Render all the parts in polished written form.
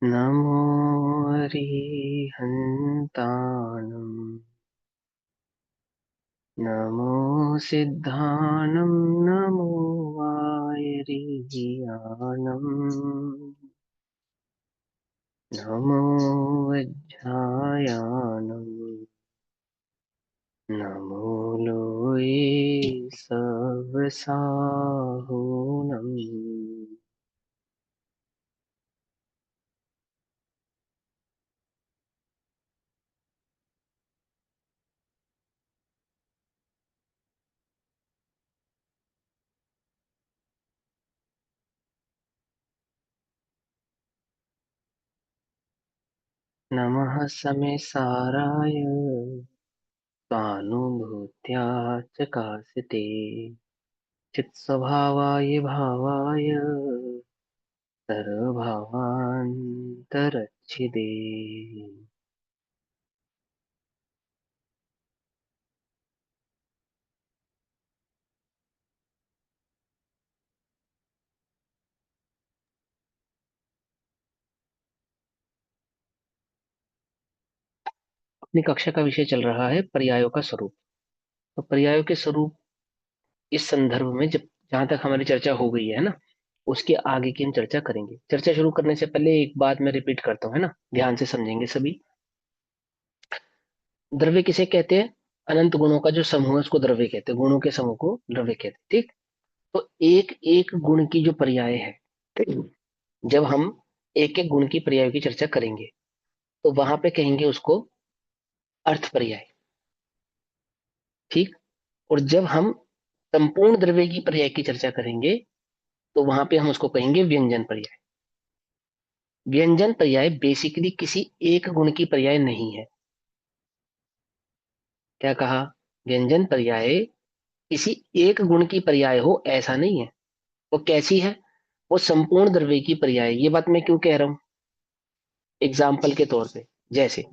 नमो अरिहन्ताणम् नमो सिद्धाणं नमो वायरियाणम् नमो वज्रायाणम् नमो लोये सवसाहुनम्। नमः समेसाराय स्वानुभूत्या चकासिते चित्स्वभावाय भावाय सर्वभावान्तरच्छिदे। अपनी कक्षा का विषय चल रहा है पर्यायों का स्वरूप। तो पर्यायों के स्वरूप इस संदर्भ में जब जहां तक हमारी चर्चा हो गई है ना, उसके आगे की हम चर्चा करेंगे। चर्चा शुरू करने से पहले एक बात मैं रिपीट करता हूँ, है ना, ध्यान से समझेंगे सभी। द्रव्य किसे कहते हैं? अनंत गुणों का जो समूह है उसको द्रव्य कहते हैं, गुणों के समूह को द्रव्य कहते हैं, ठीक। तो एक एक गुण की जो पर्याय है, जब हम एक एक गुण की पर्याय की चर्चा करेंगे तो वहां पे कहेंगे उसको अर्थ पर्याय, ठीक। और जब हम संपूर्ण द्रव्य की पर्याय की चर्चा करेंगे तो वहां पे हम उसको कहेंगे व्यंजन पर्याय। व्यंजन पर्याय बेसिकली किसी एक गुण की पर्याय नहीं है। क्या कहा? व्यंजन पर्याय किसी एक गुण की पर्याय हो ऐसा नहीं है। वो कैसी है? वो संपूर्ण द्रव्य की पर्याय है। ये बात मैं क्यों कह रहा हूं? एग्जाम्पल के तौर पे, जैसे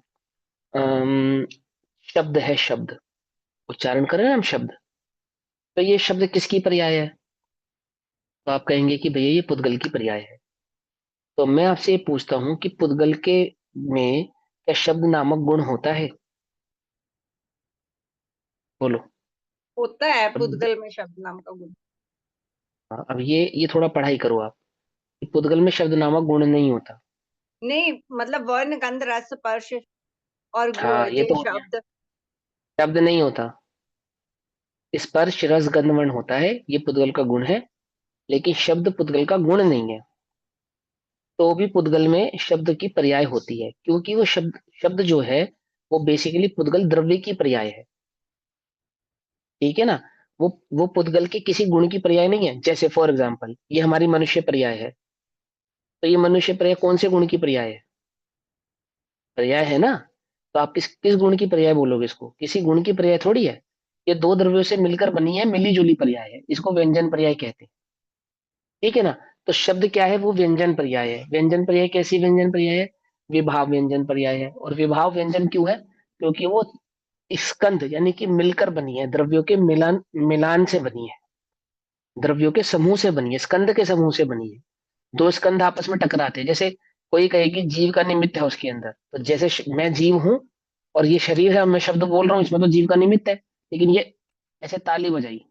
अम, शब्द है, शब्द उच्चारण करें ना हम शब्द, तो ये शब्द किसकी पर्याय है? तो आप कहेंगे कि भैया ये पुद्गल की पर्याय है। तो मैं आपसे ये पूछता हूं कि पुद्गल के में क्या शब्द नामक गुण होता है? बोलो। होता है शब्द। पुद्गल में शब्द नाम का गुण। हाँ, अब ये थोड़ा पढ़ाई करो आप कि पुद्गल में शब्द नामक गुण नहीं होता। नहीं मतलब वर्ण गंध रस स्पर्श और हाँ, ये ये तो हो गया। शब्द। शब्द नहीं होता, स्पर्श रस गंध वर्ण होता है, ये पुद्गल का गुण है। लेकिन शब्द पुद्गल का गुण नहीं है। तो भी पुद्गल में शब्द की पर्याय होती है, क्योंकि वो शब्द शब्द जो है वो बेसिकली पुद्गल द्रव्य की पर्याय है, ठीक है ना। वो पुद्गल के किसी गुण की पर्याय नहीं है। जैसे फॉर एग्जाम्पल ये हमारी मनुष्य पर्याय है, तो ये मनुष्य पर्याय कौन से गुण की पर्याय है? पर्याय है ना। तो आप किस किस गुण की पर्याय बोलोगे? इसको किसी गुण की पर्याय थोड़ी है। ये दो द्रव्यों से मिलकर बनी है, मिली जुली पर्याय है, इसको व्यंजन पर्याय कहते हैं, ठीक है ना। तो शब्द क्या है? वो व्यंजन पर्याय है। व्यंजन पर्याय कैसी व्यंजन पर्याय है? विभाव व्यंजन पर्याय है। और विभाव व्यंजन क्यों है? क्योंकि वो स्कंध यानी कि मिलकर बनी है, द्रव्यों के मिलान मिलान से बनी है, द्रव्यों के समूह से बनी है, स्कंद के समूह से बनी है। दो स्कंद आपस में टकराते हैं। जैसे कोई कहे कि जीव का निमित्त है उसके अंदर, तो जैसे मैं जीव हूं और ये शरीर है और मैं शब्द बोल रहा हूँ, इसमें तो जीव का निमित्त है। लेकिन ये ऐसे ताली बजाई,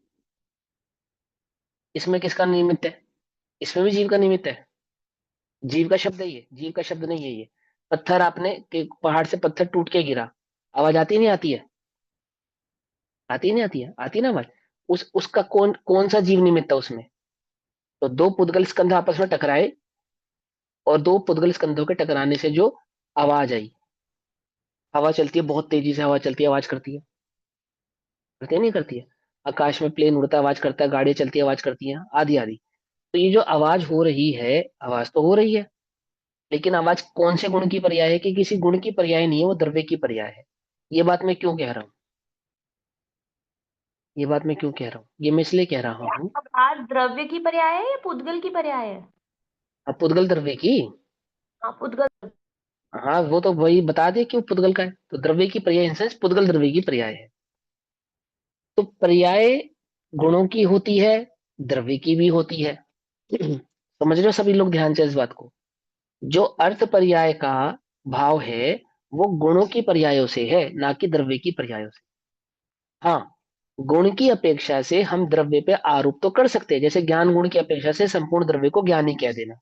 इसमें किसका निमित्त है? इसमें भी जीव का निमित्त है। जीव का शब्द है ये, जीव का शब्द नहीं है ये। पत्थर आपने कि पहाड़ से पत्थर टूट के गिरा, आवाज आती नहीं आती है? आती नहीं आती है? आती ना आवाज। उसका कौन कौन सा जीव निमित्त है उसमें? तो दो पुद्गल स्कंध आपस में टकराए और दो पुद्गल स्कंधों के टकराने से जो आवाज आई, हवा चलती है, बहुत तेजी से हवा चलती है, आवाज करती है, करती है नहीं करती है? आकाश में प्लेन उड़ता है, आवाज करता है, गाड़ी चलती है, आवाज करती है, आदि आदि। तो ये जो आवाज हो रही है, आवाज तो हो रही है, लेकिन आवाज कौन से गुण की पर्याय है? कि किसी गुण की पर्याय नहीं है, वो द्रव्य की पर्याय है। ये बात मैं क्यों कह रहा हूँ? ये बात मैं क्यों कह रहा हूँ? ये मैं इसलिए कह रहा हूँ। अब आज द्रव्य की पर्याय है या पुद्गल की पर्याय है? अब पुद्गल द्रव्य की। हाँ पुद्गल। हाँ, वो तो वही बता दे कि वो पुद्गल का है, तो द्रव्य की पर्याय इन सेंस पुद्गल द्रव्य की पर्याय है। तो पर्याय गुणों की होती है, द्रव्य की भी होती है। समझ रहे हो सभी लोग ध्यान से इस बात को? जो अर्थ पर्याय का भाव है वो गुणों की पर्यायों से है, ना कि द्रव्य की पर्यायों से। हाँ, गुण की अपेक्षा से हम द्रव्य पे आरोप तो कर सकते हैं, जैसे ज्ञान गुण की अपेक्षा से संपूर्ण द्रव्य को ज्ञानी कह देना,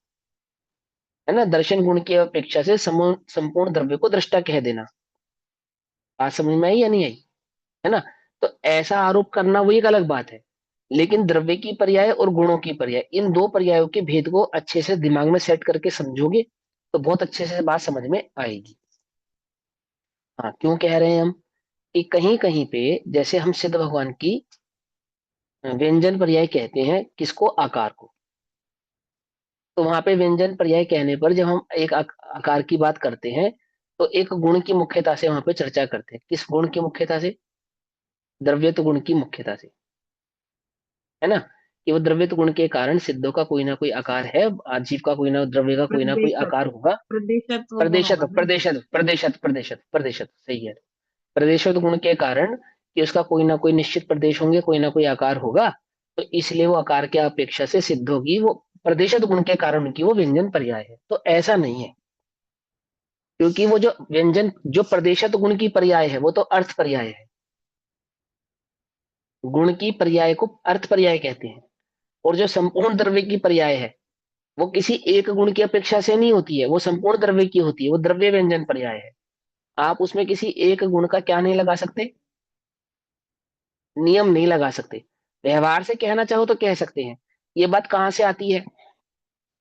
है ना। दर्शन गुण की अपेक्षा से संपूर्ण द्रव्य को दृष्टा कह देना। बात समझ में आई या नहीं आई, है ना। तो ऐसा आरोप करना वो एक अलग बात है। लेकिन द्रव्य की पर्याय और गुणों की पर्याय, इन दो पर्यायों के भेद को अच्छे से दिमाग में सेट करके समझोगे तो बहुत अच्छे से बात समझ में आएगी। हाँ, क्यों कह रहे हैं हम कि कहीं कहीं पे जैसे हम सिद्ध भगवान की व्यंजन पर्याय कहते हैं किसको, आकार को। तो वहां पे व्यंजन पर्याय कहने पर जब हम एक आकार की बात करते हैं तो एक गुण की मुख्यता से वहां पे चर्चा करते हैं। किस गुण की मुख्यता से? द्रव्यत्व गुण की मुख्यता से, है ना। कि वो द्रव्यत्व गुण के कारण सिद्धों का कोई ना कोई आकार है, आजीव का कोई ना, द्रव्य का कोई ना कोई प्रदेशत आकार होगा। प्रदेशत्व गुण प्रदेशत होगा ना। प्रदेशत प्रदेशत प्रदेशत प्रदेशत सही है। प्रदेशत गुण के कारण कि उसका कोई ना कोई निश्चित प्रदेश होंगे, कोई ना कोई आकार होगा, तो इसलिए वो आकार की अपेक्षा से सिद्ध होगी। वो प्रदेशत गुण के कारण उनकी वो व्यंजन पर्याय है। तो ऐसा नहीं है, क्योंकि वो जो व्यंजन, जो प्रदेशत गुण की पर्याय है वो तो अर्थ पर्याय है। गुण की पर्याय को अर्थ पर्याय कहते हैं। और जो संपूर्ण द्रव्य की पर्याय है वो किसी एक गुण की अपेक्षा से नहीं होती है, वो संपूर्ण द्रव्य की होती है, वो द्रव्य व्यंजन पर्याय है। आप उसमें किसी एक गुण का क्या नहीं लगा सकते, नियम नहीं लगा सकते। व्यवहार से कहना चाहो तो कह सकते हैं। ये बात कहाँ से आती है?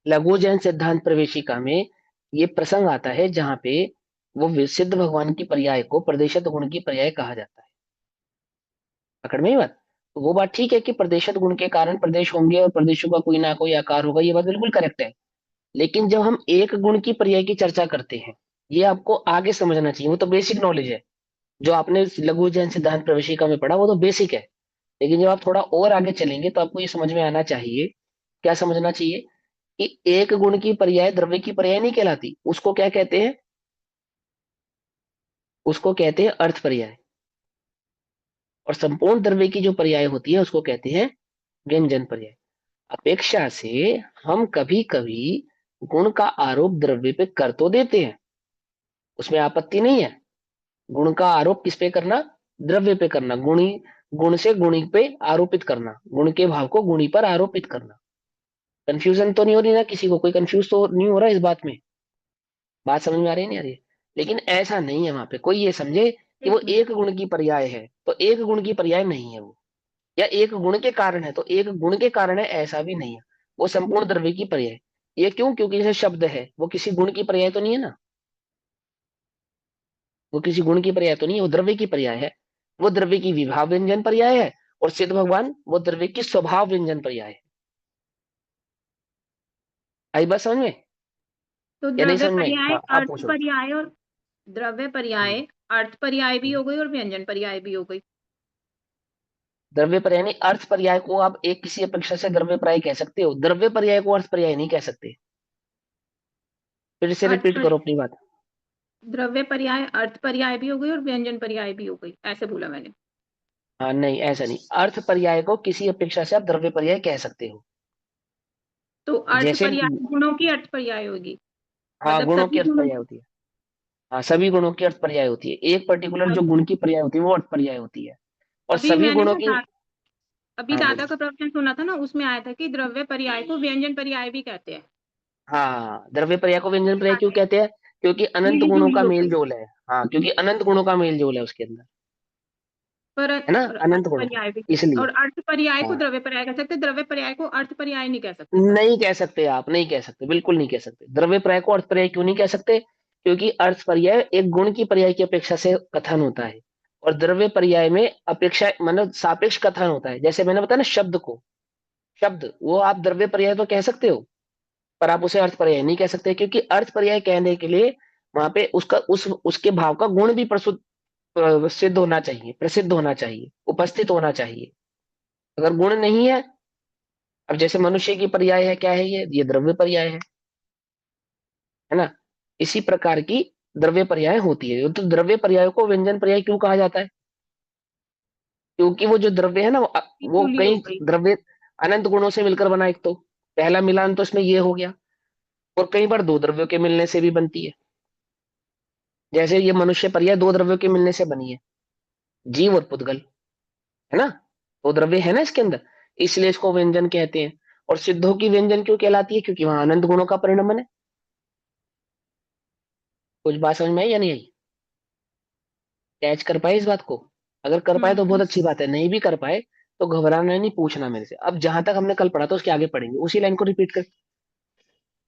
लघु जैन सिद्धांत प्रवेशिका में ये प्रसंग आता है जहां पे वो सिद्ध भगवान की पर्याय को प्रदेशत गुण की पर्याय कहा जाता है। पकड़ में ही बात। तो वो बात ठीक है कि प्रदेशत गुण के कारण प्रदेश होंगे और प्रदेशों का कोई ना कोई आकार होगा, ये बात बिल्कुल करेक्ट है। लेकिन जब हम एक गुण की पर्याय की चर्चा करते हैं, ये आपको आगे समझना चाहिए। वो तो बेसिक नॉलेज है, जो आपने लघु जैन सिद्धांत प्रवेशिका में पढ़ा वो तो बेसिक है। लेकिन जब आप थोड़ा और आगे चलेंगे तो आपको ये समझ में आना चाहिए, क्या समझना चाहिए, कि एक गुण की पर्याय द्रव्य की पर्याय नहीं कहलाती। उसको क्या कहते हैं? उसको कहते हैं अर्थ पर्याय। और संपूर्ण द्रव्य की जो पर्याय होती है उसको कहते हैं व्यंजन पर्याय। अपेक्षा से हम कभी कभी गुण का आरोप द्रव्य पे कर तो देते हैं, उसमें आपत्ति नहीं है। गुण का आरोप किस पे करना? द्रव्य पे करना। गुणी, गुण से गुणी पे आरोपित करना, गुण के भाव को गुणी पर आरोपित करना। कंफ्यूजन तो नहीं हो रही ना किसी को? कोई कंफ्यूज तो नहीं हो रहा इस बात में? बात समझ में आ रही है नहीं आ रही है? लेकिन ऐसा नहीं है, वहां पे कोई ये समझे कि वो एक मिनट। एक गुण की पर्याय है तो एक गुण की पर्याय नहीं है वो, या एक गुण के कारण है तो एक गुण के कारण है, ऐसा भी नहीं है। वो संपूर्ण द्रव्य की पर्याय है। ये क्यों? क्योंकि जैसे शब्द है वो किसी गुण की पर्याय तो नहीं है ना, वो किसी गुण की पर्याय तो नहीं है, वो द्रव्य की पर्याय है। वो द्रव्य की विभाव व्यंजन पर्याय है, और सिद्ध भगवान वो द्रव्य की स्वभाव व्यंजन पर्याय है। आई बात समझ में तो या नहीं द्रव्य समझ में आई? पर्याय हाँ, आप अर्थ पूछो। पर्याय और द्रव्य हम्म, पर्याय अर्थ पर्याय भी हम्म। हो गई और व्यंजन पर्याय भी हो गई। द्रव्य पर्याय नहीं, अर्थ पर्याय को आप एक किसी अपेक्षा से द्रव्य पर्याय कह सकते हो, द्रव्य पर्याय को अर्थ पर्याय नहीं कह सकते। फिर से अर्थ रिपीट पर करो अपनी बात। द्रव्य पर्याय अर्थ पर्याय भी हो गई और व्यंजन पर्याय भी हो गई, ऐसे बोला मैंने। हाँ नहीं, ऐसा नहीं। अर्थ पर्याय को किसी अपेक्षा से आप द्रव्य पर्याय कह सकते हो। तो अर्थ जैसे, पर्याय गुणों की अर्थ पर्याय होगी, हाँ, मतलब गुणों की सभी अर्थ गुणों पर्याय होती है। हाँ, सभी गुणों की अर्थ पर्याय होती है। एक पर्टिकुलर जो अभी गुण की पर्याय होती है वो अर्थ पर्याय होती है। और अभी सभी मैंने गुणों ना की। अभी हाँ दादा बोलो। का प्रवचन सुना था ना, उसमें आया था कि द्रव्य पर्याय को व्यंजन पर्याय भी कहते हैं। हाँ, द्रव्य पर्याय को व्यंजन ये पर्याय क्यों बातें कहते हैं? क्योंकि अनंत मिली गुणों जुली का हो मेल गई। जोल है। हाँ, क्योंकि अनंत गुणों का मेल जोल है उसके अंदर, पर है ना, अर्थ अनंत गुणों का। पर्याय भी इसलिए और अर्थ पर्याय को हाँ, द्रव्य पर्याय कह सकते, द्रव्य पर्याय को अर्थ पर्याय नहीं कह सकते। नहीं कह सकते, आप नहीं कह सकते, बिल्कुल नहीं कह सकते। द्रव्य पर्याय को अर्थ पर्याय क्यों नहीं कह सकते? क्योंकि अर्थ पर्याय एक गुण की पर्याय की अपेक्षा से कथन होता है, और द्रव्य पर्याय में अपेक्षा मतलब सापेक्ष कथन होता है। जैसे मैंने बताया ना, शब्द को, शब्द वो आप द्रव्य पर्याय तो कह सकते हो, पर आप उसे अर्थ पर्याय नहीं कह सकते, क्योंकि अर्थ पर्याय कहने के लिए वहां पे उसका उसके भाव का गुण भी सिद्ध होना चाहिए, प्रसिद्ध होना चाहिए, उपस्थित होना चाहिए। अगर गुण नहीं है, अब जैसे मनुष्य की पर्याय है, क्या है ये द्रव्य पर्याय है ना। इसी प्रकार की द्रव्य पर्याय होती है। तो द्रव्य पर्याय को व्यंजन पर्याय क्यों कहा जाता है? क्योंकि वो जो द्रव्य है ना वो जुली हो कई गई। द्रव्य अनंत गुणों से मिलकर बना। एक तो पहला मिलान तो इसमें ये हो गया। और कई बार दो द्रव्यों के मिलने से भी बनती है। जैसे ये मनुष्य पर्याय दो द्रव्यों के मिलने से बनी है, जीव और पुद्गल, है ना। दो द्रव्य है ना इसके अंदर, इसलिए इसको व्यंजन कहते हैं। और सिद्धों की व्यंजन क्यों कहलाती है? क्योंकि वहां अनंत गुणों का परिणमन है। कुछ बात समझ में आई या नहीं आई? कैच कर पाए इस बात को? अगर कर पाए तो बहुत अच्छी बात है, नहीं भी कर पाए तो घबराना नहीं, पूछना मेरे से। अब जहां तक हमने कल पढ़ा था उसके आगे पढ़ेंगे, उसी लाइन को रिपीट कर।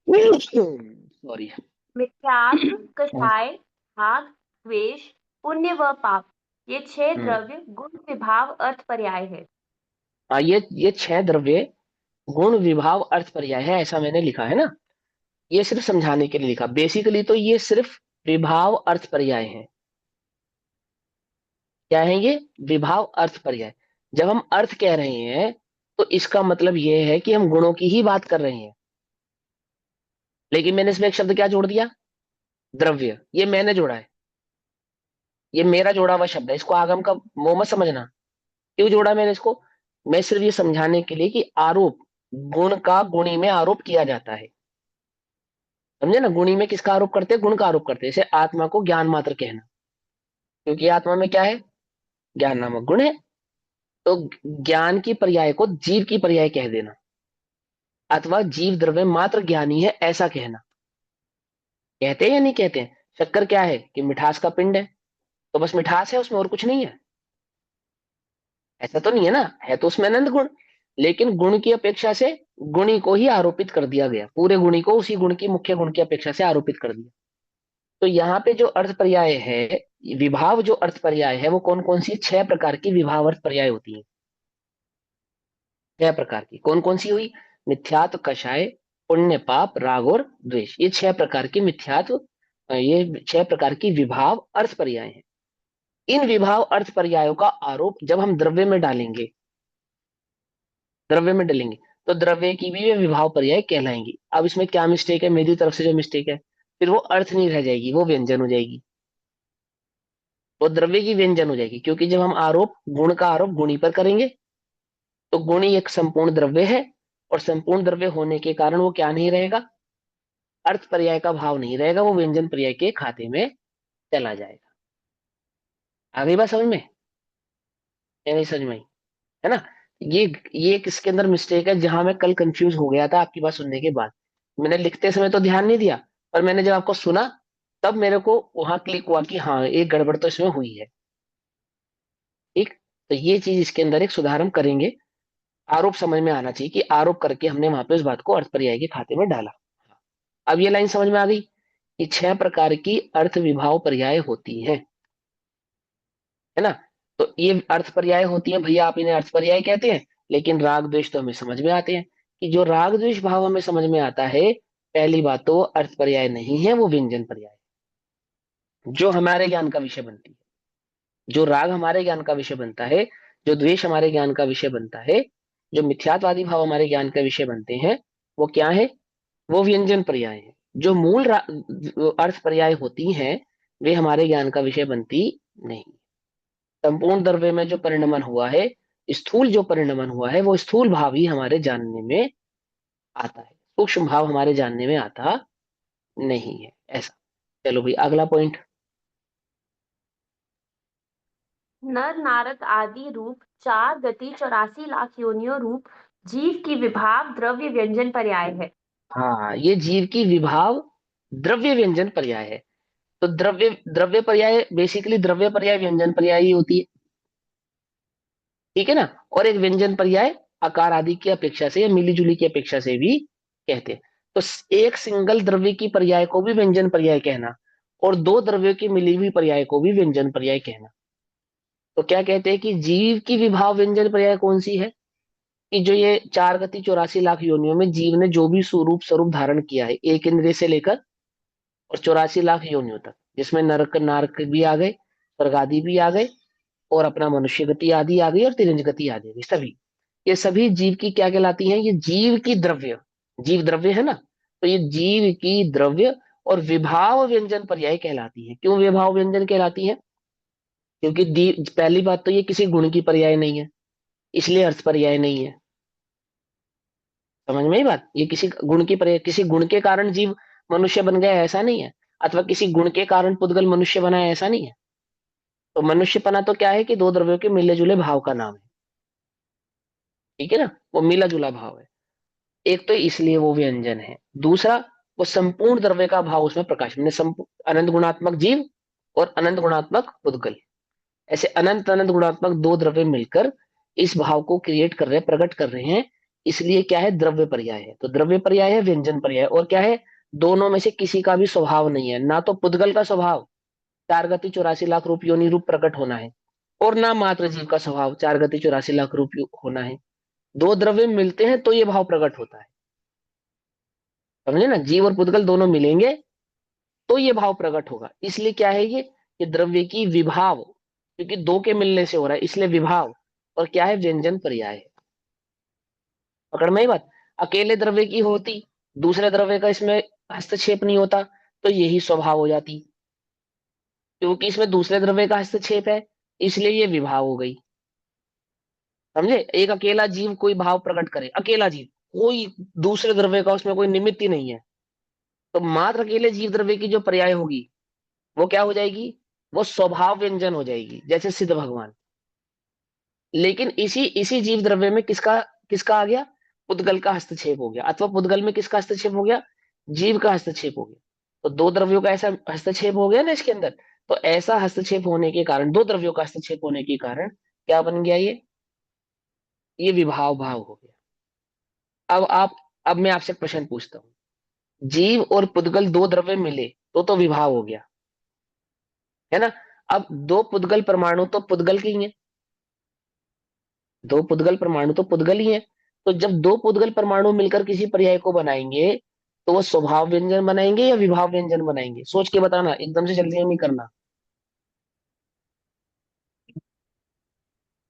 सॉरी। मिथ्यात्व, कषाय, भाग, द्वेष, पुण्य व पाप, ये 6 द्रव्य गुण विभाव अर्थ पर्याय है। हाँ, ये 6 द्रव्य गुण विभाव अर्थ पर्याय है, ऐसा मैंने लिखा है ना। ये सिर्फ समझाने के लिए लिखा, बेसिकली तो ये सिर्फ विभाव अर्थ पर्याय है। क्या है ये? विभाव अर्थ पर्याय। जब हम अर्थ कह रहे हैं तो इसका मतलब ये है कि हम गुणों की ही बात कर रहे हैं। लेकिन मैंने इसमें एक शब्द क्या जोड़ दिया? द्रव्य। ये मैंने जोड़ा है, ये मेरा जोड़ा हुआ शब्द है, इसको आगम का मोह मत समझना। क्यों जोड़ा मैंने इसको? मैं सिर्फ ये समझाने के लिए कि आरोप गुण का गुणी में आरोप किया जाता है। समझे ना? गुणी में किसका आरोप करते हैं? गुण का आरोप करते हैं। जैसे आत्मा को ज्ञान मात्र कहना, क्योंकि आत्मा में क्या है? ज्ञान नामक गुण है। तो ज्ञान की पर्याय को जीव की पर्याय कह देना, अथवा जीव द्रव्य मात्र ज्ञानी है ऐसा कहना। कहते हैं या नहीं कहते हैं? शक्कर क्या है? कि मिठास का पिंड है, तो बस मिठास है, उसमें और कुछ नहीं है। ऐसा तो नहीं है ना, है तो उसमें अनंत गुण। लेकिन गुण की अपेक्षा से गुणी को ही आरोपित कर दिया गया, पूरे गुणी को उसी गुण की मुख्य गुण की अपेक्षा से आरोपित कर दिया। तो यहाँ पे जो अर्थ पर्याय है, विभाव जो अर्थ पर्याय है, वो कौन कौन सी 6 प्रकार की विभाव अर्थ पर्याय होती है। 6 प्रकार की कौन कौन सी हुई? मिथ्यात्व, कषाय, पुण्य, पाप, राग और द्वेष। ये 6 प्रकार की मिथ्यात्व, ये 6 प्रकार की विभाव अर्थ पर्याय हैं। इन विभाव अर्थ पर्यायों का आरोप जब हम द्रव्य में डालेंगे, द्रव्य में डालेंगे, तो द्रव्य की भी वे विभाव पर्याय कहलाएंगी। अब इसमें क्या मिस्टेक है मेरी तरफ से? जो मिस्टेक है, फिर वो अर्थ नहीं रह जाएगी, वो व्यंजन हो जाएगी। वो द्रव्य की व्यंजन हो जाएगी, क्योंकि जब हम आरोप गुण का आरोप गुणी पर करेंगे तो गुणी एक संपूर्ण द्रव्य है, और संपूर्ण द्रव्य होने के कारण वो क्या नहीं रहेगा? अर्थ पर्याय का भाव नहीं रहेगा, वो व्यंजन पर्याय के खाते में चला जाएगा। आ गई बात समझ में या नहीं समझ में आई? है ना। ये ये किसके अंदर मिस्टेक है, जहां मैं कल कंफ्यूज हो गया था आपकी बात सुनने के बाद। मैंने लिखते समय तो ध्यान नहीं दिया, पर मैंने जब आपको सुना तब मेरे को वहां क्लिक हुआ कि हाँ, एक गड़बड़ तो इसमें हुई है। ठीक। तो ये चीज इसके अंदर एक सुधार हम करेंगे। आरोप समझ में आना चाहिए कि आरोप करके हमने वहां पे उस बात को अर्थ पर्याय के खाते में डाला। अब ये लाइन समझ में आ गई कि 6 प्रकार की अर्थ विभाव पर्याय होती है। है ना। तो ये अर्थ पर्याय होती है भैया, आप इन्हें अर्थ पर्याय कहते हैं। लेकिन राग द्वेष तो हमें समझ में आते हैं, कि जो राग द्वेष भाव हमें समझ में आता है, पहली बात तो वो अर्थ पर्याय नहीं है, वो व्यंजन पर्याय है, जो हमारे ज्ञान का विषय बनती है। जो राग हमारे ज्ञान का विषय बनता है, जो द्वेष हमारे ज्ञान का विषय बनता है, जो मिथ्यात्वादी भाव हमारे ज्ञान का विषय बनते हैं, वो क्या है? वो व्यंजन पर्याय है। जो मूल अर्थ पर्याय होती हैं, वे हमारे ज्ञान का विषय बनती नहीं। संपूर्ण द्रव्य में जो परिणमन हुआ है, स्थूल जो परिणमन हुआ है, वो स्थूल भाव ही हमारे जानने में आता है, सूक्ष्म भाव हमारे जानने में आता नहीं है, ऐसा। चलो भाई, अगला पॉइंट। नर नारद आदि रूप, 4 गति, 84 लाख योनियों रूप जीव की विभाव द्रव्य व्यंजन पर्याय है। हाँ, ये जीव की विभाव द्रव्य व्यंजन पर्याय है। तो द्रव्य द्रव्य पर्याय बेसिकली द्रव्य पर्याय व्यंजन पर्याय ही होती है। ठीक है ना। और एक व्यंजन पर्याय आकार आदि की अपेक्षा से या मिली जुली की अपेक्षा से भी कहते हैं। तो एक सिंगल द्रव्य की पर्याय को भी व्यंजन पर्याय कहना, और दो द्रव्यों की मिली हुई पर्याय को भी व्यंजन पर्याय कहना। तो क्या कहते हैं कि जीव की विभाव व्यंजन पर्याय कौन सी है? कि जो ये 4 गति 84 लाख योनियों में जीव ने जो भी स्वरूप स्वरूप धारण किया है, एक इंद्रिय से लेकर और 84 लाख योनियों तक, जिसमें नरक नारक भी आ गए, स्वर्ग आदि भी आ गए, और अपना मनुष्य गति आदि आ गई, और तिरंज गति आ जाएगी। सभी ये सभी जीव की क्या कहलाती हैं? ये जीव की द्रव्य, जीव द्रव्य है ना। तो ये जीव की द्रव्य और विभाव व्यंजन पर्याय कहलाती है। क्यों विभाव व्यंजन कहलाती है? क्योंकि पहली बात तो ये किसी गुण की पर्याय नहीं है, इसलिए अर्थ पर्याय नहीं है। समझ में ही बात? ये किसी गुण के कारण जीव मनुष्य बन गया ऐसा नहीं है, अथवा किसी गुण के कारण पुद्गल मनुष्य बना है ऐसा नहीं है। तो मनुष्यपना तो क्या है कि दो द्रव्यों के मिले जुले भाव का नाम है, ठीक है ना, वो मिला जुला भाव है। एक तो इसलिए वो व्यंजन है, दूसरा वो संपूर्ण द्रव्य का भाव उसमें प्रकाश मैंने अनंत गुणात्मक जीव और अनंत गुणात्मक पुद्गल, ऐसे अनंत अनंत गुणात्मक दो द्रव्य मिलकर इस भाव को क्रिएट कर रहे हैं, प्रकट कर रहे हैं। इसलिए क्या है, द्रव्य पर्याय है। तो द्रव्य पर्याय है, व्यंजन पर्याय, और क्या है, दोनों में से किसी का भी स्वभाव नहीं है। ना तो पुद्गल का स्वभाव 4 गति 84 लाख रूप योनि रूप प्रकट होना है, और ना मात्र जीव का स्वभाव 4 गति 84 लाख रूप होना है। दो द्रव्य मिलते हैं तो ये भाव प्रकट होता है, समझे ना, जीव और पुद्गल दोनों मिलेंगे तो ये भाव प्रकट होगा। इसलिए क्या है ये द्रव्य की विभाव, क्योंकि दो के मिलने से हो रहा है इसलिए विभाव, और क्या है, व्यंजन पर्याय है। पकड़ में ही बात? अकेले द्रव्य की होती, दूसरे द्रव्य का इसमें हस्तक्षेप नहीं होता, तो यही स्वभाव हो जाती। क्योंकि इसमें दूसरे द्रव्य का हस्तक्षेप है इसलिए ये विभाव हो गई। समझे? एक अकेला जीव कोई भाव प्रकट करे, अकेला जीव, कोई दूसरे द्रव्य का उसमें कोई निमित्त ही नहीं है, तो मात्र अकेले जीव द्रव्य की जो पर्याय होगी वो क्या हो जाएगी, वो स्वभाव व्यंजन हो जाएगी, जैसे सिद्ध भगवान। लेकिन इसी इसी जीव द्रव्य में किसका किसका आ गया, पुद्गल का हस्तक्षेप हो गया, अथवा पुद्गल में किसका हस्तक्षेप हो गया, जीव का हस्तक्षेप हो गया। तो दो द्रव्यों का ऐसा हस्तक्षेप हो गया ना इसके अंदर, तो ऐसा हस्तक्षेप होने के कारण, दो द्रव्यों का हस्तक्षेप होने के कारण क्या बन गया, ये विभाव भाव हो गया। अब मैं आपसे एक प्रश्न पूछता हूँ, जीव और पुद्गल दो द्रव्य मिले तो विभाव हो गया, है ना। अब दो पुद्गल परमाणु तो पुद्गल के ही है, दो पुद्गल परमाणु तो पुद्गल ही है। तो जब दो पुद्गल परमाणु मिलकर किसी पर्याय को बनाएंगे तो वो स्वभाव व्यंजन बनाएंगे या विभाव व्यंजन बनाएंगे, सोच के बताना, एकदम से जल्दी नहीं करना।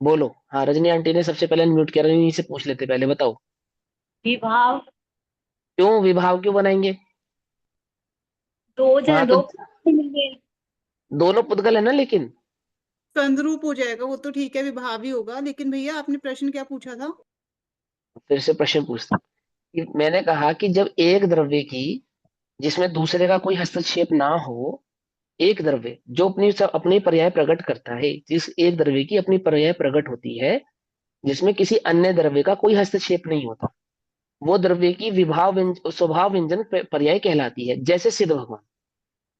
बोलो। हाँ, रजनी आंटी ने सबसे पहले म्यूट किया, रजनी से पूछ लेते, पहले बताओ। विभाव। क्यों विभाव क्यों बनाएंगे? वहां तो दो मिलेंगे। दोनों पुद्गल है ना, लेकिन संद्रूप हो जाएगा वो तो ठीक है, विभावी होगा। लेकिन भैया आपने प्रश्न क्या पूछा था? फिर से प्रश्न पूछता हूं कि मैंने कहा कि जब एक द्रव्य की, जिसमें दूसरे का कोई हस्तक्षेप ना हो, एक द्रव्य जो अपनी पर्याय प्रकट करता है, जिस एक द्रव्य की अपनी पर्याय प्रकट होती है जिसमें किसी अन्य द्रव्य का कोई हस्तक्षेप नहीं होता, वो द्रव्य की स्वभाव व्यंजन पर्याय कहलाती है, जैसे सिद्ध भगवान।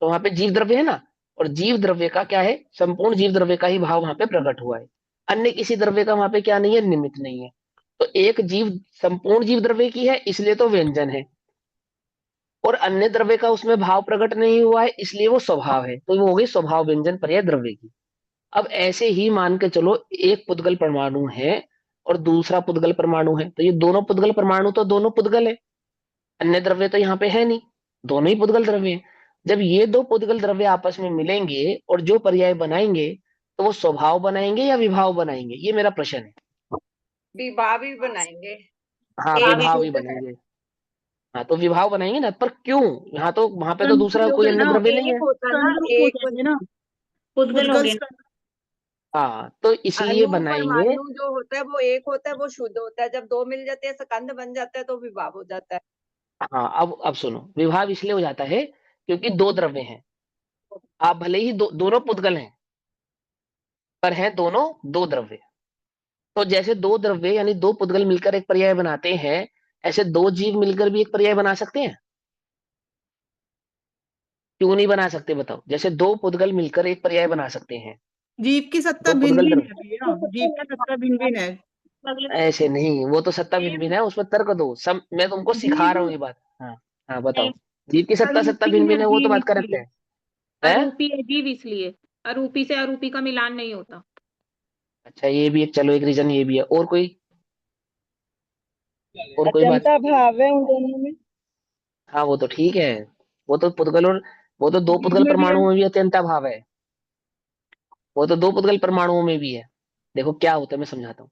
तो वहां पे जीव द्रव्य है ना, और जीव द्रव्य का क्या है, संपूर्ण जीव द्रव्य का ही भाव वहां पे प्रकट हुआ है, अन्य किसी द्रव्य का वहां पे क्या नहीं है, निमित्त नहीं है। तो एक जीव संपूर्ण जीव द्रव्य की है इसलिए तो व्यंजन है, और अन्य द्रव्य का उसमें भाव प्रकट नहीं हुआ है इसलिए वो स्वभाव है, तो वो हो गई स्वभाव व्यंजन पर्याय द्रव्य की। अब ऐसे ही मान के चलो, एक पुद्गल परमाणु है और दूसरा पुद्गल परमाणु है, तो ये दोनों पुद्गल परमाणु तो दोनों पुद्गल है, अन्य द्रव्य तो यहाँ पे है नहीं, दोनों ही पुद्गल द्रव्य हैं। जब ये दो पुद्गल द्रव्य आपस में मिलेंगे और जो पर्याय बनाएंगे तो वो स्वभाव बनाएंगे या विभाव बनाएंगे, ये मेरा प्रश्न है। विभाव भी बनाएंगे। हाँ, एक विभाव ही होता है। बनाएंगे। हाँ, तो विभाव बनाएंगे ना, पर क्यों, यहाँ तो वहां पे तो दूसरा संद्रूप कोई है अन्य ना, द्रव्य नहीं है। एक होता है ना, संद्रूप हो एक जाएंगे ना, पुद्गल हो पुद्गल गए। हाँ, तो इसलिए अणु बनाएंगे। परमाणु जो होता है वो एक होता है, वो शुद्ध होता है। जब दो मिल जाते हैं, स्कंद बन जाता है, तो विभाव हो जाता है। हाँ, अब सुनो, विभाव इसलिए हो जाता है क्योंकि दो द्रव्य हैं, आप भले ही दोनों पुद्गल हैं पर हैं दोनों दो द्रव्य। तो जैसे दो द्रव्य यानी दो पुद्गल मिलकर एक पर्याय बनाते हैं, ऐसे दो जीव मिलकर भी एक पर्याय बना सकते हैं? क्यों नहीं बना सकते बताओ? जैसे दो पुद्गल मिलकर एक पर्याय बना सकते हैं, जीव की सत्ता दो भिन्न पुद्गल भिन्न द्रव्य। है भैया, जीव की सत्ता भिन्न भिन्न है। ऐसे नहीं, वो तो सत्ता भिन्न भिन्न है, उसमें तर्क दो, मैं तुमको सिखा रहा हूँ जीव ये बात। हाँ, हाँ बताओ। जीव की सत्ता अरूपी भिन्न है भिन्न है, वो तो जीव बात करेक्ट इसलिए, है। हैं? अरूपी है जीव इसलिए, अरूपी से अरूपी का मिलान नहीं होता। अच्छा, ये भी एक, चलो एक रीजन ये भी है, और कोई बात? अजंता भाव है उन दोनों में। हाँ, वो तो ठीक है, वो तो पुद्गल और वो तो दो जीव पुद्गल में भी है। परमाणुओं में भी अत्यंता भाव है, वो तो दो पुद्गल परमाणुओं में भी है। देखो क्या होता है, मैं समझाता हूँ।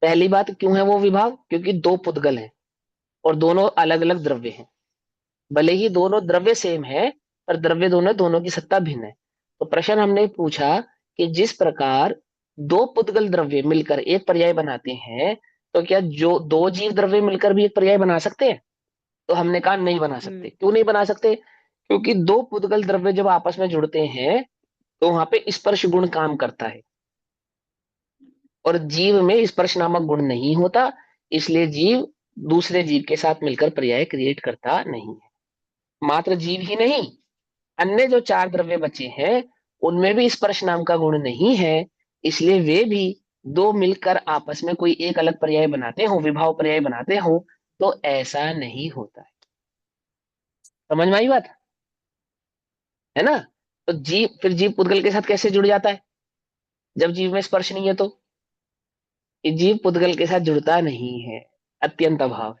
पहली बात, क्यों है वो विभाव, क्योंकि दो पुद्गल हैं और दोनों अलग अलग द्रव्य हैं, भले ही दोनों द्रव्य सेम है पर द्रव्य दोनों दोनों की सत्ता भिन्न है। तो प्रश्न हमने पूछा कि जिस प्रकार दो पुद्गल द्रव्य मिलकर एक पर्याय बनाते हैं, तो क्या जो दो जीव द्रव्य मिलकर भी एक पर्याय बना सकते हैं? तो हमने कहा नहीं बना सकते। क्यों नहीं बना सकते? क्योंकि दो पुद्गल द्रव्य जब आपस में जुड़ते हैं तो वहां पे स्पर्श गुण काम करता है, और जीव में स्पर्श नामक गुण नहीं होता, इसलिए जीव दूसरे जीव के साथ मिलकर पर्याय क्रिएट करता नहीं है। मात्र जीव ही नहीं, अन्य जो चार द्रव्य बचे हैं उनमें भी स्पर्श नाम का गुण नहीं है, इसलिए वे भी दो मिलकर आपस में कोई एक अलग पर्याय बनाते हो, विभाव पर्याय बनाते हो, तो ऐसा नहीं होता है। समझ में आई बात? है ना? तो जीव, फिर जीव पुद्गल के साथ कैसे जुड़ जाता है जब जीव में स्पर्श नहीं है? तो ये जीव पुद्गल के साथ जुड़ता नहीं है, अत्यंत अभाव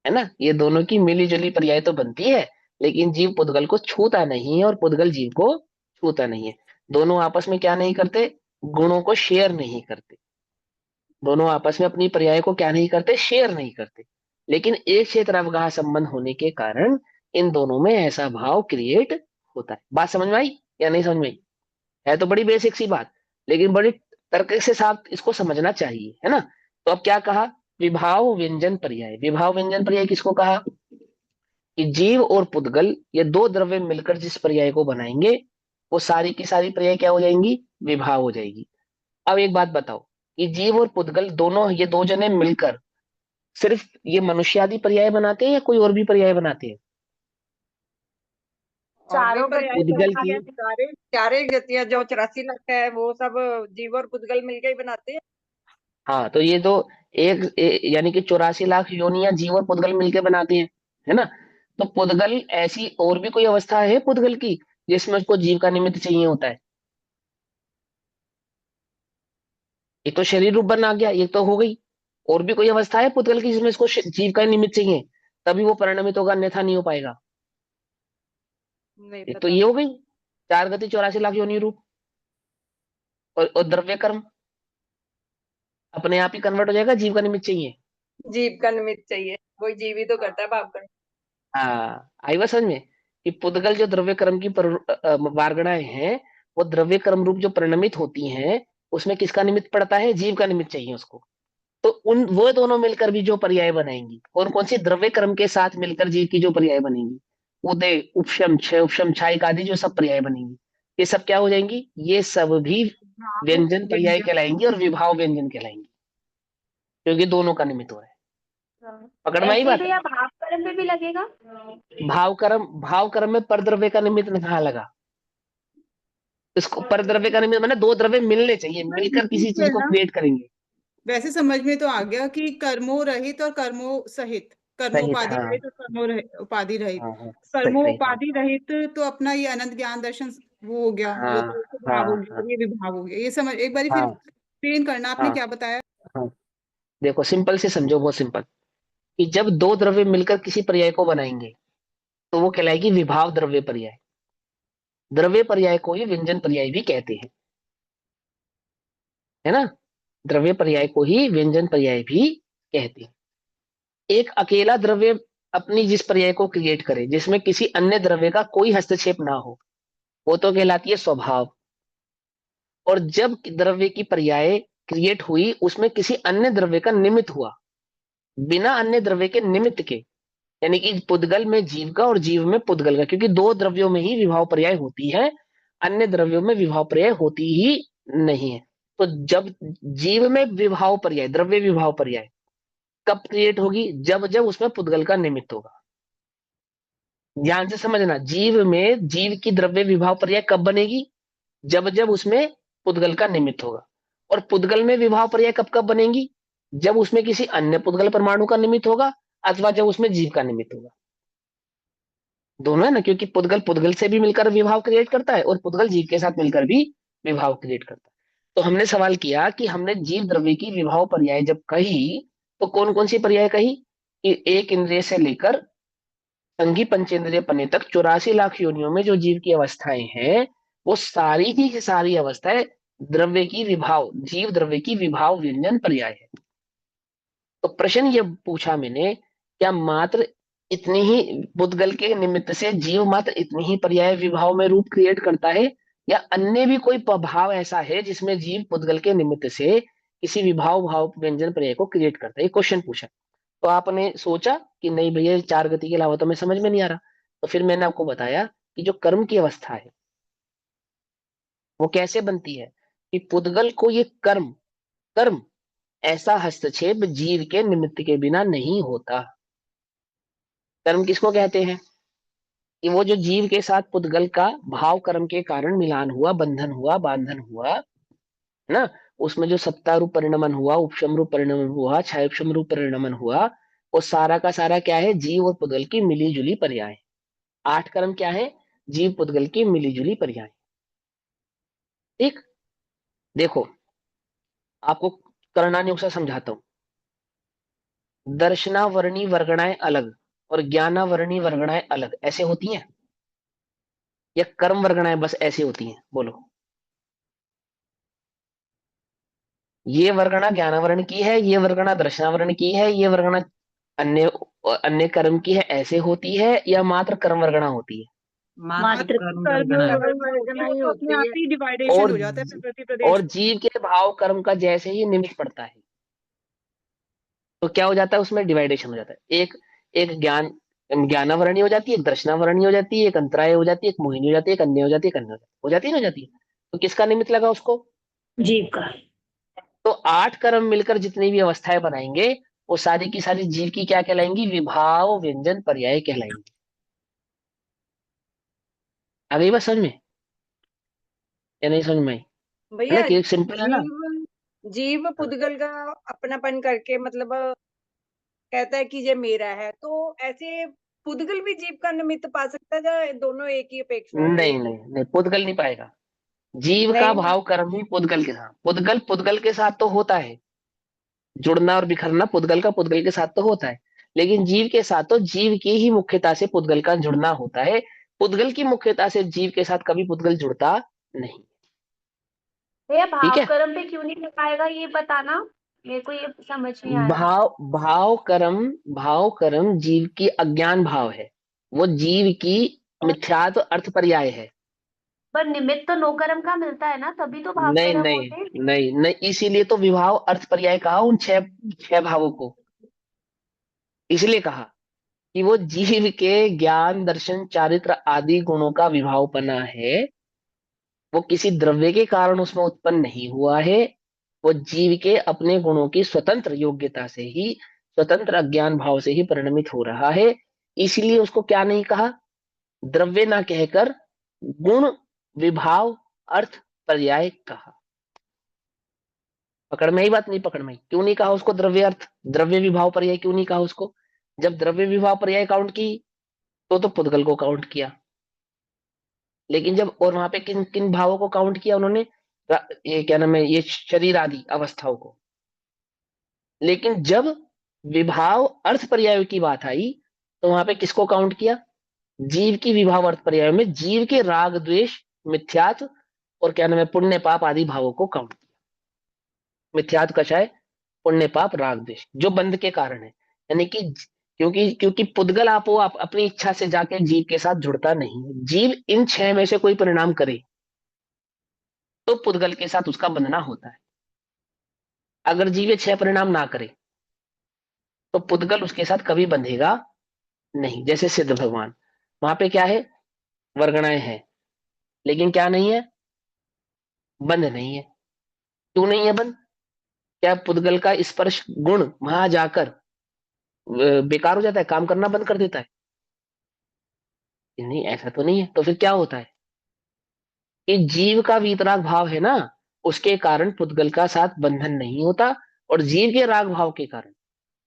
है ना? ये दोनों की मिली जुली पर्याय तो बनती है, लेकिन जीव पुद्गल को छूता नहीं है और पुद्गल जीव को छूता नहीं है। दोनों आपस में क्या नहीं करते? गुणों को शेयर नहीं करते। दोनों आपस में अपनी पर्याय को क्या नहीं करते? शेयर नहीं करते। लेकिन एक क्षेत्रावगाह संबंध होने के कारण इन दोनों में ऐसा भाव क्रिएट होता है। बात समझ में आई या नहीं समझ में आई? है तो बड़ी बेसिक सी बात, लेकिन बड़ी तर्क से साथ इसको समझना चाहिए, है ना? तो अब क्या कहा? विभाव व्यंजन पर्याय। विभाव व्यंजन पर्याय किसको कहा? कि जीव और पुद्गल ये दो द्रव्य मिलकर जिस पर्याय को बनाएंगे वो सारी की सारी पर्याय क्या हो जाएंगी? विभाव हो जाएगी। अब एक बात बताओ कि जीव और पुद्गल दोनों, ये दो जने मिलकर सिर्फ ये मनुष्यादि पर्याय बनाते हैं या कोई और भी पर्याय बनाते हैं? और भी चारों पर्याय गति पुद्गल बनाते की हैं, चारे गतियां जो 84 लाख है वो सब जीव और पुद्गल मिलके ही बनाते हैं। हाँ, तो ये तो यानी कि 84 लाख योनियां जीव और पुद्गल मिलके बनाते हैं, है ना? तो पुद्गल, ऐसी और भी कोई अवस्था है पुद्गल की जिसमें उसको जीव का निमित्त चाहिए होता है? एक तो शरीर रूप बन आ गया, ये तो हो गई। और भी कोई अवस्था है पुद्गल की जिसमें इसको जीव का निमित्त चाहिए, तभी वो परिणमित होगा, अन्यथा नहीं हो पाएगा? नहीं एक तो पता। ये हो गई 4 गति 84 लाख योनि रूप। और द्रव्य कर्म अपने आप ही कन्वर्ट हो जाएगा, जीव का निमित्त चाहिए। जीव का निमित्त चाहिए, वही जीव ही तो करता है भाव कर्म। हाँ, आई बात समझ में? कि पुद्गल जो द्रव्य कर्म की वार्गणाएं हैं, वो द्रव्य कर्म रूप जो परिणमित होती हैं, उसमें किसका निमित्त पड़ता है? जीव का निमित्त चाहिए उसको। तो उन वो दोनों मिलकर भी जो पर्याय बनाएंगी, कौन कौन सी? द्रव्य कर्म के साथ मिलकर जीव की जो पर्याय बनेंगी, उदय, उपशम, क्षय, उपशम, क्षायिक आदि जो सब पर्याय बनेंगी, ये सब क्या हो जाएंगी? ये सब भी व्यंजन पर्याय कहलाएंगी और विभाव व्यंजन कहलाएंगी, क्योंकि दोनों का निमित्त हो रहा है। पकड़ में आई ऐसे ही बात? भैया भाव कर्म में भी लगेगा। भाव कर्म में परद्रव्य का निमित्त कहाँ लगा? इसको परद्रव्य का निमित्त, मतलब दो द्रव्य मिलने चाहिए, मिलकर किसी ठीक चीज है को ना, क्रिएट करेंगे। वैसे समझ में तो आ गया कि कर्मों रहित और कर्मों सहित, सहित, कर्मोपाधि हाँ रहित और उपाधि रहित। हाँ हाँ, सही हाँ कर्मोपाधि रहित तो अपना ये अनंत ज्ञान दर्शन वो हो गया, वो हाँ तो स्वभाव हो हाँ गया, हाँ और ये विभाग हो गया। ये समझ एक बार फिर हाँ एक्सप्लेन करना, आपने हाँ क्या बताया? हाँ। देखो सिंपल से समझो, बहुत सिंपल, कि जब दो द्रव्य मिलकर किसी पर्याय को बनाएंगे तो वो कहलाएगी विभाव द्रव्य पर्याय। द्रव्य पर्याय को ही व्यंजन पर्याय भी कहते हैं, है ना? द्रव्य पर्याय को ही व्यंजन पर्याय भी कहते हैं। एक अकेला द्रव्य अपनी जिस पर्याय को क्रिएट करे, जिसमें किसी अन्य द्रव्य का कोई हस्तक्षेप ना हो, वो तो कहलाती है स्वभाव। और जब द्रव्य की पर्याय क्रिएट हुई, उसमें किसी अन्य द्रव्य का निमित्त हुआ, बिना अन्य द्रव्य के निमित्त के, यानी कि पुद्गल में जीव का और जीव में पुद्गल का, क्योंकि दो द्रव्यों में ही विभाव पर्याय होती है, अन्य द्रव्यों में विभाव पर्याय होती ही नहीं है। तो जब जीव में विभाव पर्याय, द्रव्य विभाव पर्याय कब क्रिएट होगी? जब जब उसमें पुद्गल का निमित्त होगा। ध्यान से समझना, जीव में जीव की द्रव्य विभाव पर्याय कब बनेगी? जब जब उसमें पुद्गल का निमित्त होगा। और पुद्गल में विभाव पर्याय कब कब बनेंगी? जब उसमें किसी अन्य पुद्गल परमाणु का निमित्त होगा, अथवा जब उसमें जीव का निमित्त होगा। दोनों है ना, क्योंकि पुद्गल पुद्गल से भी मिलकर विभाव क्रिएट करता है और पुद्गल जीव के साथ मिलकर भी विभाव क्रिएट करता है। तो हमने सवाल किया कि हमने जीव द्रव्य की विभाव पर्याय जब कही, तो कौन कौन सी पर्याय कही? कि एक इंद्रिय से लेकर संघी पंचेंद्रिय पने तक 84 लाख योनियों में जो जीव की अवस्थाएं हैं, वो सारी की सारी अवस्थाएं द्रव्य की विभाव, जीव द्रव्य की विभाव व्यंजन पर्याय है। तो प्रश्न ये पूछा मैंने, क्या मात्र इतनी ही पुद्गल के निमित्त से जीव मात्र इतनी ही पर्याय विभाव में रूप क्रिएट करता है, या अन्य भी कोई भाव ऐसा है जिसमें जीव पुद्गल के निमित्त से किसी विभाव भाव व्यंजन पर्याय को क्रिएट करता है। ये क्वेश्चन पूछा, तो आपने सोचा कि नहीं भैया ये चार गति के अलावा तो मैं समझ में नहीं आ रहा, तो फिर मैंने आपको बताया कि जो कर्म की अवस्था है वो कैसे बनती है, कि पुद्गल को ये कर्म कर्म ऐसा हस्तक्षेप जीव के निमित्त के बिना नहीं होता। कर्म किसको कहते हैं, कि वो जो जीव के साथ पुद्गल का भाव कर्म के कारण मिलान हुआ, बंधन हुआ, बांधन हुआ ना, उसमें जो सत्ता रूप परिणमन हुआ, उपशम रूप परिणमन हुआ, छायोपशम रूप परिणमन हुआ, वो सारा का सारा क्या है, जीव और पुद्गल की मिली जुली पर्याय। 8 कर्म क्या है, जीव पुद्गल की मिली जुली पर्याय। ठीक, देखो आपको करणानुसार समझाता हूं। दर्शनावरणी वर्गणाएं अलग और ज्ञानावरणी वर्गणाएं अलग ऐसे होती हैं, या कर्म वर्गणाएं बस ऐसी होती हैं, बोलो। ये वर्गणा ज्ञानावरण की है, ये वर्गणा दर्शनावरण की है, ये वर्गणा अन्य अन्य कर्म की है, ऐसे होती है, या मात्र कर्म वर्गणा होती है? मात्र कर्म कर्म वर्गना ही वो अपने होती आप है। ही डिवाइडेशन और हो जाता है फिर प्रति और प्रदेश। जीव के भाव कर्म का जैसे ही निमित्त पड़ता है तो क्या हो जाता है, उसमें डिवाइडेशन हो जाता है। एक एक ज्ञानावरणी हो जाती है, एक दर्शनावरणी हो जाती है, एक अंतराय हो जाती है, एक मोहिनी हो जाती है, एक अन्य हो जाती है, एक अन्य हो जाती है ना, हो जाती है। तो किसका निमित्त लगा उसको? जीव का। तो 8 कर्म मिलकर जितनी भी अवस्थाएं बनाएंगे वो सारी की सारी जीव की क्या कहलाएंगी, विभाव व्यंजन पर्याय कहलाएंगी। आ गई बात समझ में या नहीं समझ में आई? है ना, भैया कि सिंपल है ना। जीव जीव हाँ। पुद्गल का अपनापन करके मतलब कहता है कि ये मेरा है, तो ऐसे पुद्गल भी जीव का निमित्त पा सकता है या दोनों एक ही अपेक्षा है, नहीं एक ही? नहीं नहीं, पुद्गल नहीं पाएगा। जीव का नहीं ना। भाव कर्म ही पुद्गल के साथ, पुद्गल पुद्गल के साथ तो होता है, जुड़ना और बिखरना पुद्गल का पुद्गल के साथ तो होता है, लेकिन जीव के साथ तो जीव की ही मुख्यता से पुद्गल का जुड़ना होता है। पुद्गल की मुख्यता से जीव के साथ कभी पुद्गल जुड़ता नहीं। भैया ठीक भाव है, कर्म पे क्यों नहीं लगाएगा ये बताना, मेरे को ये समझ नहीं आया। भाव कर्म जीव की अज्ञान भाव है, वो जीव की मिथ्यात्व अर्थ पर्याय है। पर निमित्त तो नो कर्म का मिलता है ना, तभी तो भाव नहीं कर्म नहीं होते हैं। नहीं नहीं, इसीलिए तो विभाव अर्थ पर्याय कहा उन छह छह भावों को। इसलिए कहा कि वो जीव के ज्ञान दर्शन चारित्र आदि गुणों का विभावपना है, वो किसी द्रव्य के कारण उसमें उत्पन्न नहीं हुआ है, वो जीव के अपने गुणों की स्वतंत्र योग्यता से ही, स्वतंत्र अज्ञान भाव से ही परिणमित हो रहा है। इसलिए उसको क्या नहीं कहा, द्रव्य ना कहकर गुण विभाव अर्थ पर्याय कहा। पकड़ में ही बात, नहीं पकड़ में आई? क्यों नहीं कहा उसको द्रव्य अर्थ द्रव्य विभाव पर्याय, क्यों नहीं कहा उसको? जब द्रव्य विभाव पर्याय काउंट की तो पुद्गल को काउंट किया, लेकिन जब और वहां पे किन किन भावों को काउंट किया उन्होंने, ये क्या नाम है, ये शरीर आदि अवस्थाओं को। लेकिन जब विभाव अर्थ पर्याय की बात आई तो वहां पे किसको काउंट किया, जीव की विभाव अर्थ पर्याय में जीव के राग द्वेष मिथ्यात्व और क्या नाम है पुण्य पाप आदि भावों को काउंट किया। मिथ्यात्व कषाय, पुण्य पाप राग द्वेष जो बंध के कारण है, यानी कि क्योंकि क्योंकि पुद्गल आप अपनी इच्छा से जाके जीव के साथ जुड़ता नहीं है। जीव इन छह में से कोई परिणाम करे तो पुद्गल के साथ उसका बंधना होता है। अगर जीव ये छह परिणाम ना करे तो पुद्गल उसके साथ कभी बंधेगा नहीं। जैसे सिद्ध भगवान, वहां पे क्या है, वर्गणाएं हैं, लेकिन क्या नहीं है, बंध नहीं है। क्यों नहीं है बंध? क्या पुद्गल का स्पर्श गुण वहां जाकर बेकार हो जाता है, काम करना बंद कर देता है? नहीं, ऐसा तो नहीं है। तो फिर क्या होता है कि जीव का वीतराग भाव है ना, उसके कारण पुद्गल का साथ बंधन नहीं होता, और जीव के राग भाव के कारण,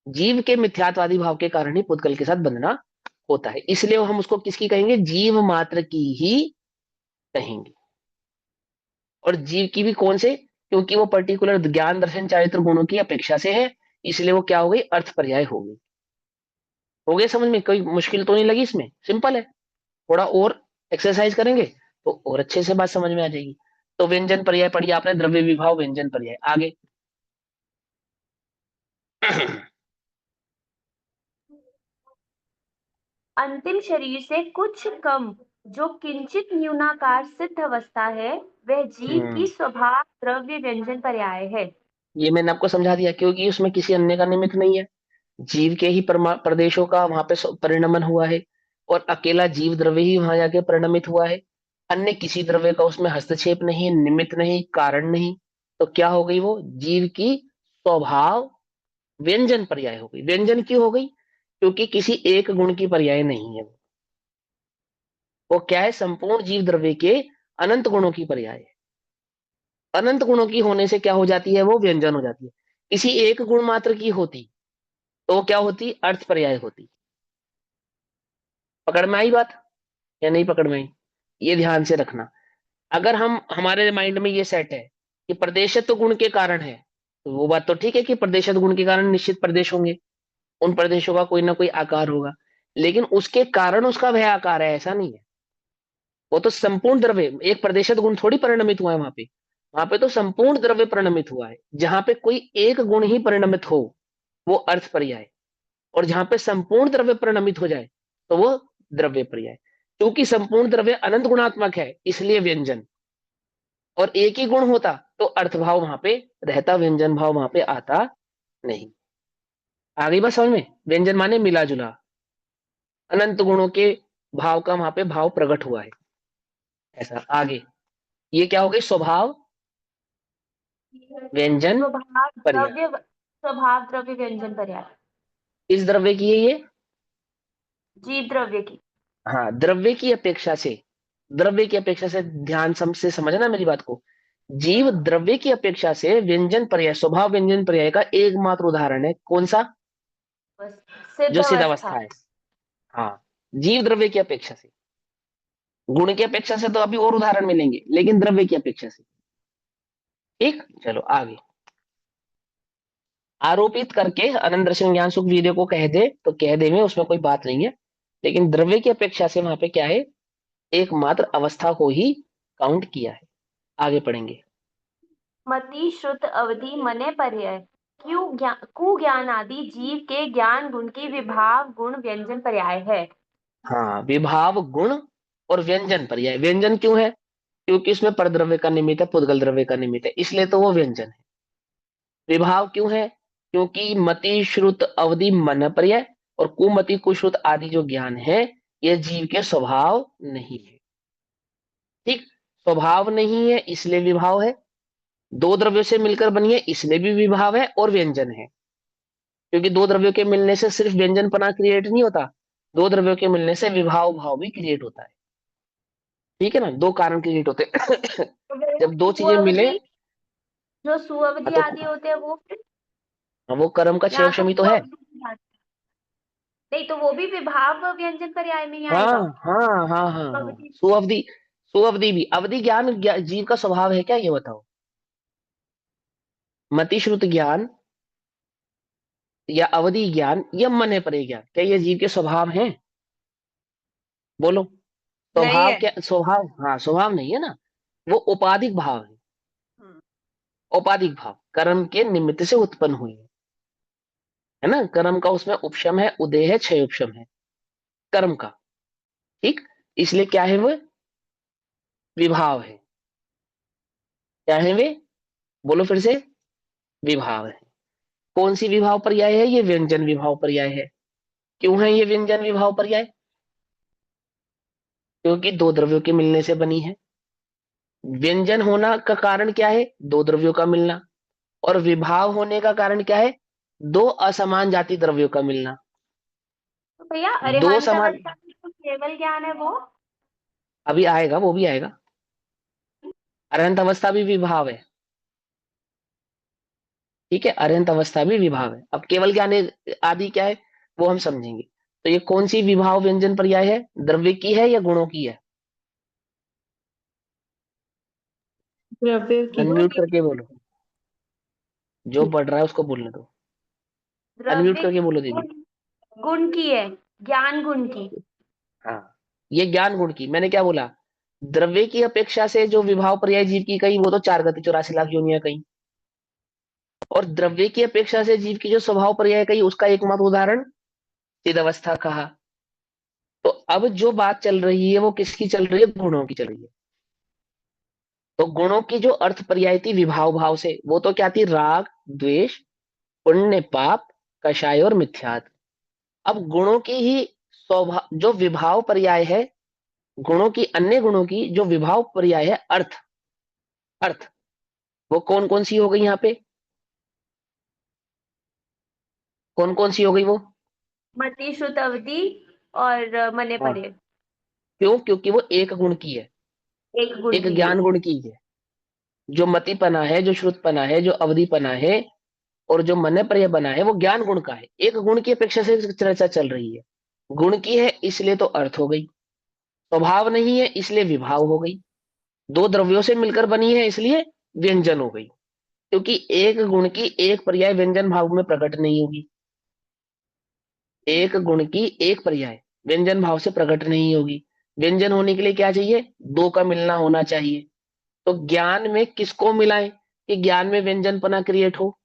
जीव के मिथ्यात्वादी भाव के कारण ही पुद्गल के साथ बंधना होता है। इसलिए हम उसको किसकी कहेंगे, जीव मात्र की ही कहेंगे। और जीव की भी कौन से, क्योंकि वो पर्टिकुलर ज्ञान दर्शन चारित्र गुणों की अपेक्षा से है, इसलिए वो क्या हो गई, अर्थ पर्याय हो गई। हो गया समझ में? कोई मुश्किल तो नहीं लगी इसमें? सिंपल है। थोड़ा और एक्सरसाइज करेंगे तो और अच्छे से बात समझ में आ जाएगी। तो व्यंजन पर्याय पढ़िए आपने, द्रव्य विभाव व्यंजन पर्याय। आगे अंतिम शरीर से कुछ कम जो किंचित न्यूनाकार सिद्ध अवस्था है, वह जीव की स्वभाव द्रव्य व्यंजन पर्याय है। ये मैंने आपको समझा दिया, क्योंकि उसमें किसी अन्य का निमित्त नहीं है, जीव के ही प्रदेशों का वहां पे परिणमन हुआ है, और अकेला जीव द्रव्य ही वहां जाके परिणमित हुआ है। अन्य किसी द्रव्य का उसमें हस्तक्षेप नहीं, निमित्त नहीं, कारण नहीं। तो क्या हो गई वो? जीव की स्वभाव व्यंजन पर्याय हो गई। व्यंजन क्यों हो गई? क्योंकि किसी एक गुण की पर्याय नहीं है। वो क्या है? संपूर्ण जीव द्रव्य के अनंत गुणों की पर्याय है। अनंत गुणों की होने से क्या हो जाती है? वो व्यंजन हो जाती है। किसी एक गुण मात्र की होती तो वो क्या होती? अर्थ पर्याय होती। पकड़ में आई बात या नहीं पकड़ में आई? ये ध्यान से रखना। अगर हम हमारे माइंड में ये सेट है कि प्रदेशत्व गुण के कारण है, तो वो बात तो ठीक है कि प्रदेशत्व गुण के कारण निश्चित प्रदेश होंगे, उन प्रदेशों का कोई ना कोई आकार होगा, लेकिन उसके कारण उसका वह आकार है, ऐसा नहीं है। वो तो संपूर्ण द्रव्य, एक प्रदेशत गुण थोड़ी परिणमित हुआ है वहां पे। वहां पे तो संपूर्ण द्रव्य परिणमित हुआ है। जहां पे कोई एक गुण ही परिणमित हो वो अर्थ पर्याय, और जहां पे संपूर्ण द्रव्य परिणमित हो जाए तो वो द्रव्य पर्याय। क्योंकि संपूर्ण द्रव्य अनंत गुणात्मक है इसलिए व्यंजन, और एक ही गुण होता तो अर्थ भाव वहां पे रहता, व्यंजन भाव वहां पे आता नहीं। आ गई बात समझ में? व्यंजन माने मिला जुला, अनंत गुणों के भाव का वहां पे भाव प्रकट हुआ है, ऐसा। आगे ये क्या हो गई? स्वभाव व्यंजन पर्याय। स्वभाव द्रव्य व्यंजन पर्याय। इस द्रव्य की है ये। जीव द्रव्य की। हाँ, द्रव्य की अपेक्षा से, द्रव्य की अपेक्षा से ध्यान से समझना मेरी बात को। जीव द्रव्य की अपेक्षा से व्यंजन पर्याय, स्वभाव व्यंजन पर्याय का एकमात्र उदाहरण है। कौन सा? बस सिद्ध जो अवस्था। सिद्धावस्था है। हाँ, जीव द्रव्य की अपेक्षा से। गुण की अपेक्षा से तो अभी और उदाहरण मिलेंगे, लेकिन द्रव्य की अपेक्षा से। ठीक, चलो आगे। आरोपित करके अनंत दर्शन ज्ञान सुख वीर्य को कह दे तो कह दे में उसमें कोई बात नहीं है, लेकिन द्रव्य की अपेक्षा से वहां पे क्या है? एकमात्र अवस्था को ही काउंट किया है। आगे पढ़ेंगे। मति श्रुत अवधि मने पर्याय कु ज्ञान आदि जीव के ज्ञान गुण की विभाव गुण व्यंजन पर्याय है। हाँ, विभाव गुण और व्यंजन पर्याय। व्यंजन क्यों है? क्योंकि उसमें परद्रव्य का निमित्त है, पुद्गल द्रव्य का निमित्त है, इसलिए तो वो व्यंजन है। विभाव क्यों है? क्योंकि मति श्रुत अवधि मन पर्याय और कुमति कुश्रुत आदि जो ज्ञान है यह जीव के स्वभाव नहीं है। ठीक, स्वभाव नहीं है इसलिए विभाव है। दो द्रव्यों से मिलकर बनी है इसलिए भी विभाव है और व्यंजन है। क्योंकि दो द्रव्यों के मिलने से सिर्फ व्यंजनपना क्रिएट नहीं होता, दो द्रव्यों के मिलने से विभाव भाव भी क्रिएट होता है। ठीक है ना? दो कारण क्रिएट होते हैं। तो फिर जब दो चीजें मिले, जो हाँ सुअवधि तो आदि होते हैं वो फिर हाँ, वो कर्म का यहाँ तो क्षयोक्षमी तो है। सुअवधि की बात नहीं, तो वो भी विभाव व्यंजन पर्याय में ही हाँ आएगा। हाँ हाँ हाँ हाँ, सुअवधि। सुअवधि। सुअवधि भी अवधि ज्ञान जीव का स्वभाव है क्या? ये बताओ। मतिश्रुत ज्ञान या अवधि ज्ञान या मन है परे ज्ञान, क्या ये जीव के स्वभाव हैं? बोलो। नहीं स्वभाव है। क्या? स्वभाव, हाँ स्वभाव नहीं है ना, वो उपाधिक भाव है। हम्म, औपाधिक भाव कर्म के निमित्त से उत्पन्न हुई है ना। कर्म का उसमें उपशम है, उदय है, क्षय उपशम है कर्म का। ठीक, इसलिए क्या है? वो विभाव है। क्या है वे? बोलो फिर से। विभाव है। कौन सी विभाव पर्याय है? ये व्यंजन विभाव पर्याय है। क्यों है ये व्यंजन विभाव पर्याय? क्योंकि दो द्रव्यों के मिलने से बनी है। व्यंजन होना का कारण क्या है? दो द्रव्यों का मिलना। और विभाव होने का कारण क्या है? दो असमान जाति द्रव्यों का मिलना। तो भैया दो अरिहंत समान, अवस्था में जो केवल ज्ञान है वो। अभी आएगा, वो भी आएगा। अरहंत अवस्था भी विभाव है। ठीक है, अरहंत अवस्था भी विभाव है। अब केवल ज्ञान आदि क्या है वो हम समझेंगे। तो ये कौन सी विभाव व्यंजन पर्याय है? द्रव्य की है या गुणों की है? द्रव्य की। अनम्यूट करके बोलो, जो बढ़ रहा है उसको बोलने दो। अनम्यूट द्रव्य करके की बोलो दीदी। गुण की है, ज्ञान गुण की। हाँ, ये ज्ञान गुण की। मैंने क्या बोला? द्रव्य की अपेक्षा से जो विभाव पर्याय जीव की कही वो तो 4 गति 84 लाख योनियां कही, और द्रव्य की अपेक्षा से जीव की जो स्वभाव पर्याय कही उसका एकमात्र उदाहरण चिदवस्था कहा। तो अब जो बात चल रही है वो किसकी चल रही है? गुणों की चल रही है। तो गुणों की जो अर्थ पर्याय थी विभाव भाव से, वो तो क्या थी? राग, द्वेष, पुण्य, पाप, कषाय और मिथ्यात। अब गुणों की ही स्वभाव जो विभाव पर्याय है, गुणों की, अन्य गुणों की जो विभाव पर्याय है अर्थ, अर्थ वो कौन कौन सी हो गई यहाँ पे? कौन कौन सी हो गई वो? मति, श्रुत, अवधि और मने हाँ, परे। क्यों? क्योंकि वो एक गुण की है, एक गुण एक की है। ज्ञान गुण की है। जो मतिपना है, जो श्रुतपना है, जो अवधिपना है और जो मन पर्य बना है, वो ज्ञान गुण का है। एक गुण की अपेक्षा से चर्चा चल रही है। गुण की है इसलिए तो अर्थ हो गई, स्वभाव नहीं है इसलिए विभाव हो गई, दो द्रव्यों से मिलकर बनी है इसलिए व्यंजन हो गई। क्योंकि एक गुण की एक पर्याय व्यंजन भाव में प्रकट नहीं होगी, एक गुण की एक पर्याय व्यंजन भाव से प्रकट नहीं होगी। व्यंजन होने के लिए क्या चाहिए? दो का मिलना होना चाहिए। तो ज्ञान में किसको मिलाएं कि ज्ञान में व्यंजनपना क्रिएट हो?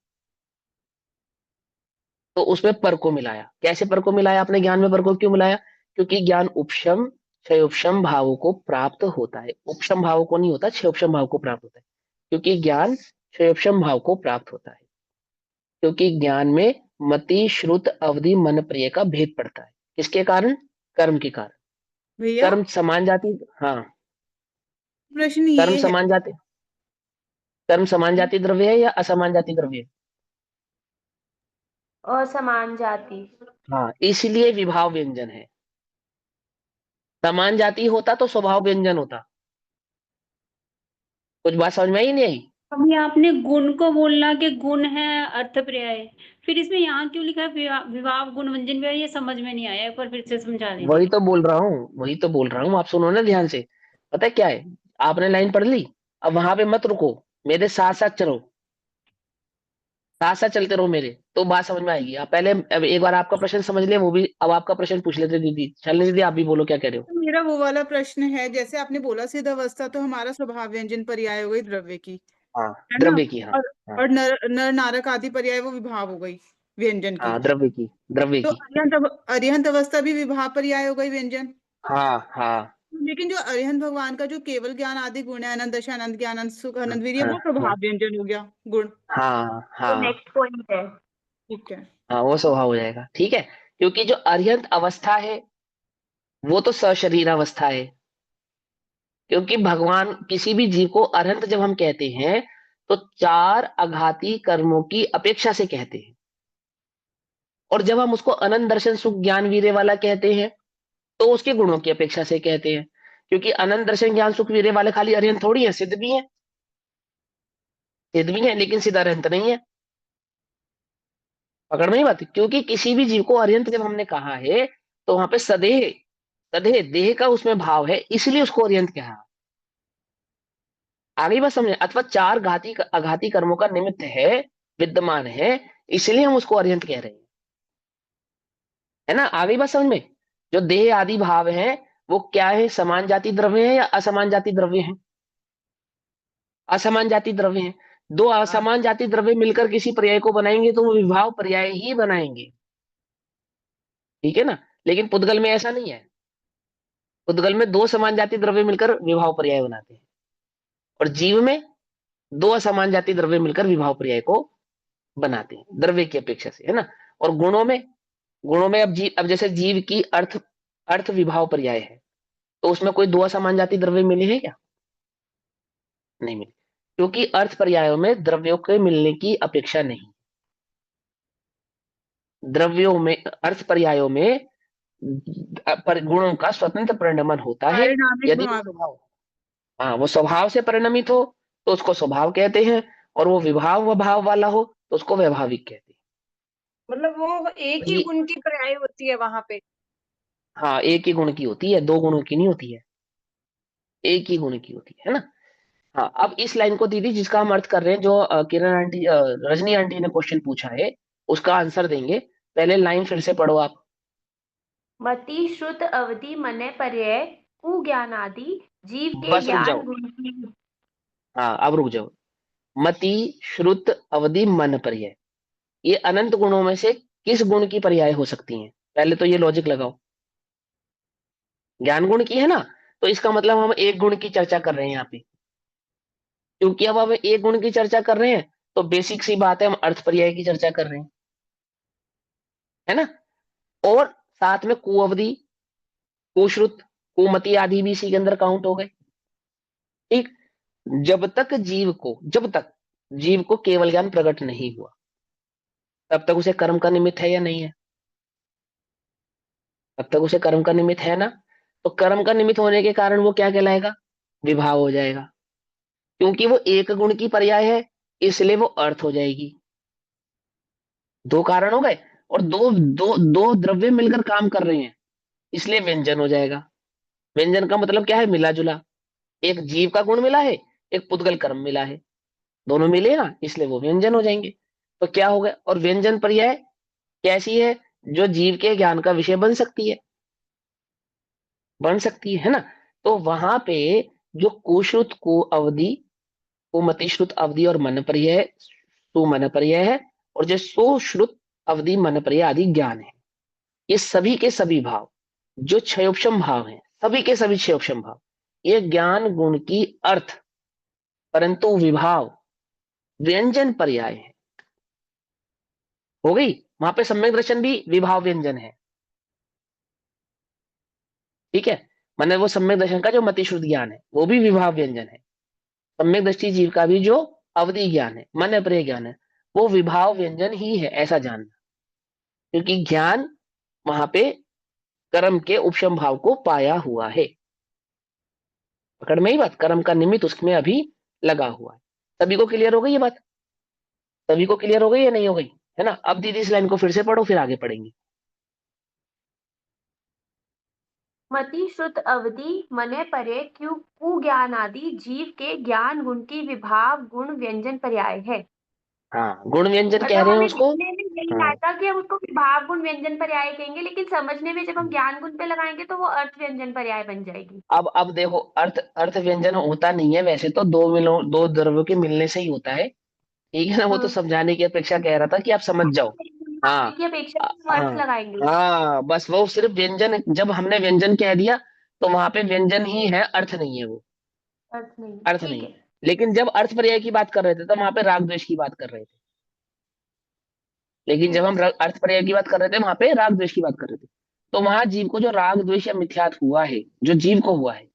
तो उसमें पर को मिलाया। कैसे पर को मिलाया आपने? ज्ञान में पर को क्यों मिलाया? क्योंकि ज्ञान उपशम क्षयोपशम भावों को प्राप्त होता है। उपशम भाव को नहीं होता, क्षयोपशम भाव को प्राप्त होता है। क्योंकि ज्ञान क्षयोपशम भाव को प्राप्त होता है, क्योंकि ज्ञान में मति, श्रुत, अवधि, मन प्रिय का भेद पड़ता है। किसके कारण? कर्म के कारण। भैया कर्म समान जाति, हाँ, प्रश्न कर्म ये है। समान जाति, कर्म समान जाति द्रव्य है या असमान जाति द्रव्य है? असमान जाति। हाँ, इसलिए विभाव व्यंजन है। समान जाति होता तो स्वभाव व्यंजन होता। कुछ बात समझ में आई नहीं आई? अभी आपने गुण को बोलना कि गुण है अर्थ पर्याय, फिर इसमें यहाँ क्यों लिखा है विभाव गुण व्यंजन पर्याय? ये समझ में नहीं आया, एक बार फिर से समझा वही दीजिए। तो बोल रहा हूँ, वही तो बोल रहा हूँ, आप सुनो ना ध्यान से। पता है क्या है? आपने लाइन पढ़ ली, अब वहां पे मत रुको, मेरे साथ साथ चलो, साथ साथ चलते रहो मेरे, तो बात समझ में आएगी। आप पहले अब एक बार आपका प्रश्न समझ ले, वो भी अब आपका प्रश्न पूछ लेते दीदी। चलने दीदी, आप भी बोलो क्या कह रहे हो। तो मेरा वो वाला प्रश्न है, जैसे आपने बोला सिद्ध अवस्था तो हमारा स्वभाव व्यंजन पर्याय हो गई द्रव्य की, हाँ, है ना। द्रव्य की, हाँ। और हाँ, और नर नर नारक आदि पर्याय वो विभाव हो गई व्यंजन की। हाँ, द्रव्य की, द्रव्य तो की। अरिहंत अवस्था भी विभाव पर्याय हो गई व्यंजन। हाँ, हाँ, लेकिन जो अरिहंत भगवान का जो केवल ज्ञान आदि गुण है, आनंद दशा, आनंद ज्ञान, आनंद सुख, हाँ, आनंद वीर्य, हाँ, वो स्वभाव व्यंजन हो गया गुण। हाँ, वो हाँ, नेक्स्ट पॉइंट है। ठीक है। हाँ, वो स्वभाव हो जाएगा, ठीक है। क्योंकि जो अर्यंत अवस्था है वो तो सशरीर अवस्था है। क्योंकि भगवान किसी भी जीव को अरहंत जब हम कहते हैं तो चार अघाती कर्मों की अपेक्षा से कहते हैं। और जब हम उसको अनंत दर्शन सुख ज्ञान वीर्य वाला कहते हैं तो उसके गुणों की अपेक्षा से कहते हैं। क्योंकि अनंत दर्शन ज्ञान सुख वीर्य वाले खाली अरहंत थोड़ी है, सिद्ध भी है, सिद्ध भी है लेकिन सिद्ध अरहंत नहीं है। पकड़ में ही बात है? क्योंकि किसी भी जीव को अरहंत जब हमने कहा है तो वहां पे सदेह, सदेह देह का उसमें भाव है, इसलिए उसको अरहंत कहा। आगे बात समझे? अथवा चार घाती अघाती कर्मों का निमित्त है, विद्यमान है, इसलिए हम उसको अरहंत कह रहे हैं, है ना। आगे बात समझ में? जो देह आदि भाव है वो क्या है? समान जाति द्रव्य है या असमान जाति द्रव्य है? असमान जाति द्रव्य है। दो असमान जाति द्रव्य मिलकर किसी पर्याय को बनाएंगे तो वो विभाव पर्याय ही बनाएंगे, ठीक है ना। लेकिन पुद्गल में ऐसा नहीं है। पुद्गल में दो समान जाति द्रव्य मिलकर विभाव पर्याय बनाते हैं, और जीव में दो असमान जाति द्रव्य मिलकर विभाव पर्याय को बनाते हैं द्रव्य की अपेक्षा से, है ना। और गुणों में, गुणों में अब जैसे जीव की अर्थ, अर्थ विभाव पर्याय है, तो उसमें कोई दो असमान जाति द्रव्य मिले हैं क्या? नहीं मिले, क्योंकि अर्थ पर्यायों में द्रव्यों के मिलने की अपेक्षा नहीं। द्रव्यों में, अर्थ पर्यायों में पर गुणों का स्वतंत्र परिणमन होता है। पारिणामिक यदि वो भाव। स्वभाव, हाँ, वो स्वभाव से परिणमित हो तो उसको स्वभाव कहते हैं, और वो विभाव व भाव वाला हो तो उसको वैभाविक कहते हैं। मतलब वो एक ही ये, गुण की पर्याय होती है वहां पे। हाँ, एक ही गुण की होती है, दो गुणों की नहीं होती है, एक ही गुण की होती है ना। हाँ, अब इस लाइन को दीदी जिसका हम अर्थ कर रहे हैं, जो किरण आंटी, रजनी आंटी ने क्वेश्चन पूछा है उसका आंसर देंगे। पहले लाइन फिर से पढ़ो आप। मति, श्रुत, अवधि, मने पर्याय, कुज्ञान आदि जीव के बस रुक ज्ञान जाओ, गुण की। हाँ, अब रुक जाओ। मति, श्रुत, अवधि, मन पर्याय, ये अनंत गुणों में से किस गुण की पर्याय हो सकती हैं? पहले तो ये लॉजिक लगाओ। ज्ञान गुण की है ना, तो इसका मतलब हम एक गुण की चर्चा कर रहे हैं यहाँ पे। क्योंकि अब हम एक गुण की चर्चा कर रहे हैं तो बेसिक सी बात है, हम अर्थ पर्याय की चर्चा कर रहे हैं, है ना। और साथ में कुअवधि, कुश्रुत, कुमति आदि भी इसी के अंदर काउंट हो गए। ठीक। जब तक जीव को केवल ज्ञान प्रकट नहीं हुआ, तब तक उसे कर्म का निमित्त है या नहीं है? तब तक उसे कर्म का निमित्त है ना। तो कर्म का निमित्त होने के कारण वो क्या कहलाएगा? विभाव हो जाएगा। क्योंकि वो एक गुण की पर्याय है, इसलिए वो अर्थ हो जाएगी। दो कारण हो गए, और दो दो दो द्रव्य मिलकर काम कर रहे हैं, इसलिए व्यंजन हो जाएगा। व्यंजन का मतलब क्या है? मिला जुला। एक जीव का गुण मिला है, एक पुद्गल कर्म मिला है, दोनों मिले ना, इसलिए वो व्यंजन हो जाएंगे। तो क्या हो गया? और व्यंजन पर्याय कैसी है? जो जीव के ज्ञान का विषय बन सकती है, बन सकती है ना। तो वहां पे जो कुश्रुत, को अवधि, को मतिश्रुत अवधि और मन पर्याय, सुमन पर्याय है, और जो सुश्रुत अवधि मन पर्याय आदि ज्ञान है, ये सभी के सभी भाव जो क्षयोपशम भाव हैं, सभी के सभी क्षयोपशम भाव, ये ज्ञान गुण की अर्थ परंतु विभाव व्यंजन पर्याय है। हो गई। वहां पे सम्यक दर्शन भी विभाव व्यंजन है। ठीक है। माने वो सम्यक दर्शन का जो मतिश्रुत ज्ञान है वो भी विभाव व्यंजन है। सम्यक दृष्टि जीव का भी जो अवधि ज्ञान है, मन प्रिय ज्ञान है, वो विभाव व्यंजन ही है, ऐसा जानना। क्योंकि ज्ञान वहां पे कर्म के उपशम भाव को पाया हुआ है। पकड़ में ही बात, कर्म का निमित्त उसमें अभी लगा हुआ है। सभी को क्लियर हो गई ये बात? सभी को क्लियर हो गई या नहीं हो गई? है ना। अब दीदी इस लाइन को फिर से पढ़ो, फिर आगे पढ़ेंगे। मति श्रुत अवधि मने परे कु ज्ञान आदि जीव के ज्ञान गुण की विभाव गुण व्यंजन पर्याय है। हाँ, गुण व्यंजन कह मतलब रहे हैं हमें उसको। लिखने में यही हाँ, आता कि हम उसको विभाव गुण व्यंजन पर्याय कहेंगे, लेकिन समझने में जब हम ज्ञान गुण पे लगाएंगे तो वो अर्थ व्यंजन पर्याय बन जाएगी। अब देखो, अर्थ अर्थ व्यंजन होता नहीं है वैसे तो, दो द्रव्यों के मिलने से ही होता है। ठीक है ना। वो तो समझाने की अपेक्षा कह रहा था कि आप समझ जाओ। समझाने हाँ। की अपेक्षा में हम अर्थ हाँ। लगाएंगे। हाँ, बस वो सिर्फ व्यंजन, जब हमने व्यंजन कह दिया तो वहां पे व्यंजन ही है, अर्थ नहीं है वो। अर्थ नहीं, अर्थ ठीक नहीं। है। लेकिन जब अर्थ पर्याय की बात कर रहे थे तो वहां पे राग द्वेष की बात कर रहे थे। लेकिन जब हम अर्थ पर्याय की बात कर रहे थे वहां पे राग द्वेष की बात कर रहे थे। तो वहां जीव को जो राग द्वेष या मिथ्यात हुआ है, जो जीव को हुआ है,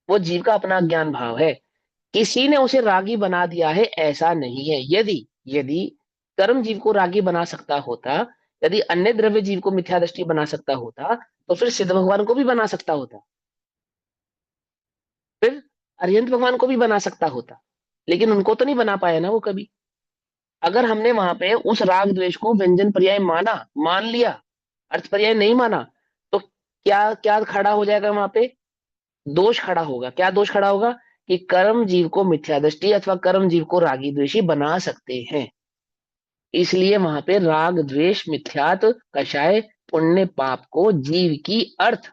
वो जीव का अपना ज्ञान भाव है। किसी ने उसे रागी बना दिया है ऐसा नहीं है। यदि यदि कर्म जीव को रागी बना सकता होता, यदि अन्य द्रव्य जीव को मिथ्या दृष्टि बना सकता होता, तो फिर सिद्ध भगवान को भी बना सकता होता, फिर अरिहंत भगवान को भी बना सकता होता। लेकिन उनको तो नहीं बना पाया ना वो कभी। अगर हमने वहां पे उस राग द्वेष को व्यंजन पर्याय माना, मान लिया, अर्थ पर्याय नहीं माना, तो क्या क्या खड़ा हो जाएगा वहां पे? दोष खड़ा होगा। क्या दोष खड़ा होगा? कि कर्म जीव को मिथ्या दृष्टि अथवा कर्म जीव को रागी द्वेषी बना सकते हैं। इसलिए वहां पे राग द्वेष मिथ्यात कषाय पुण्य पाप को जीव की अर्थ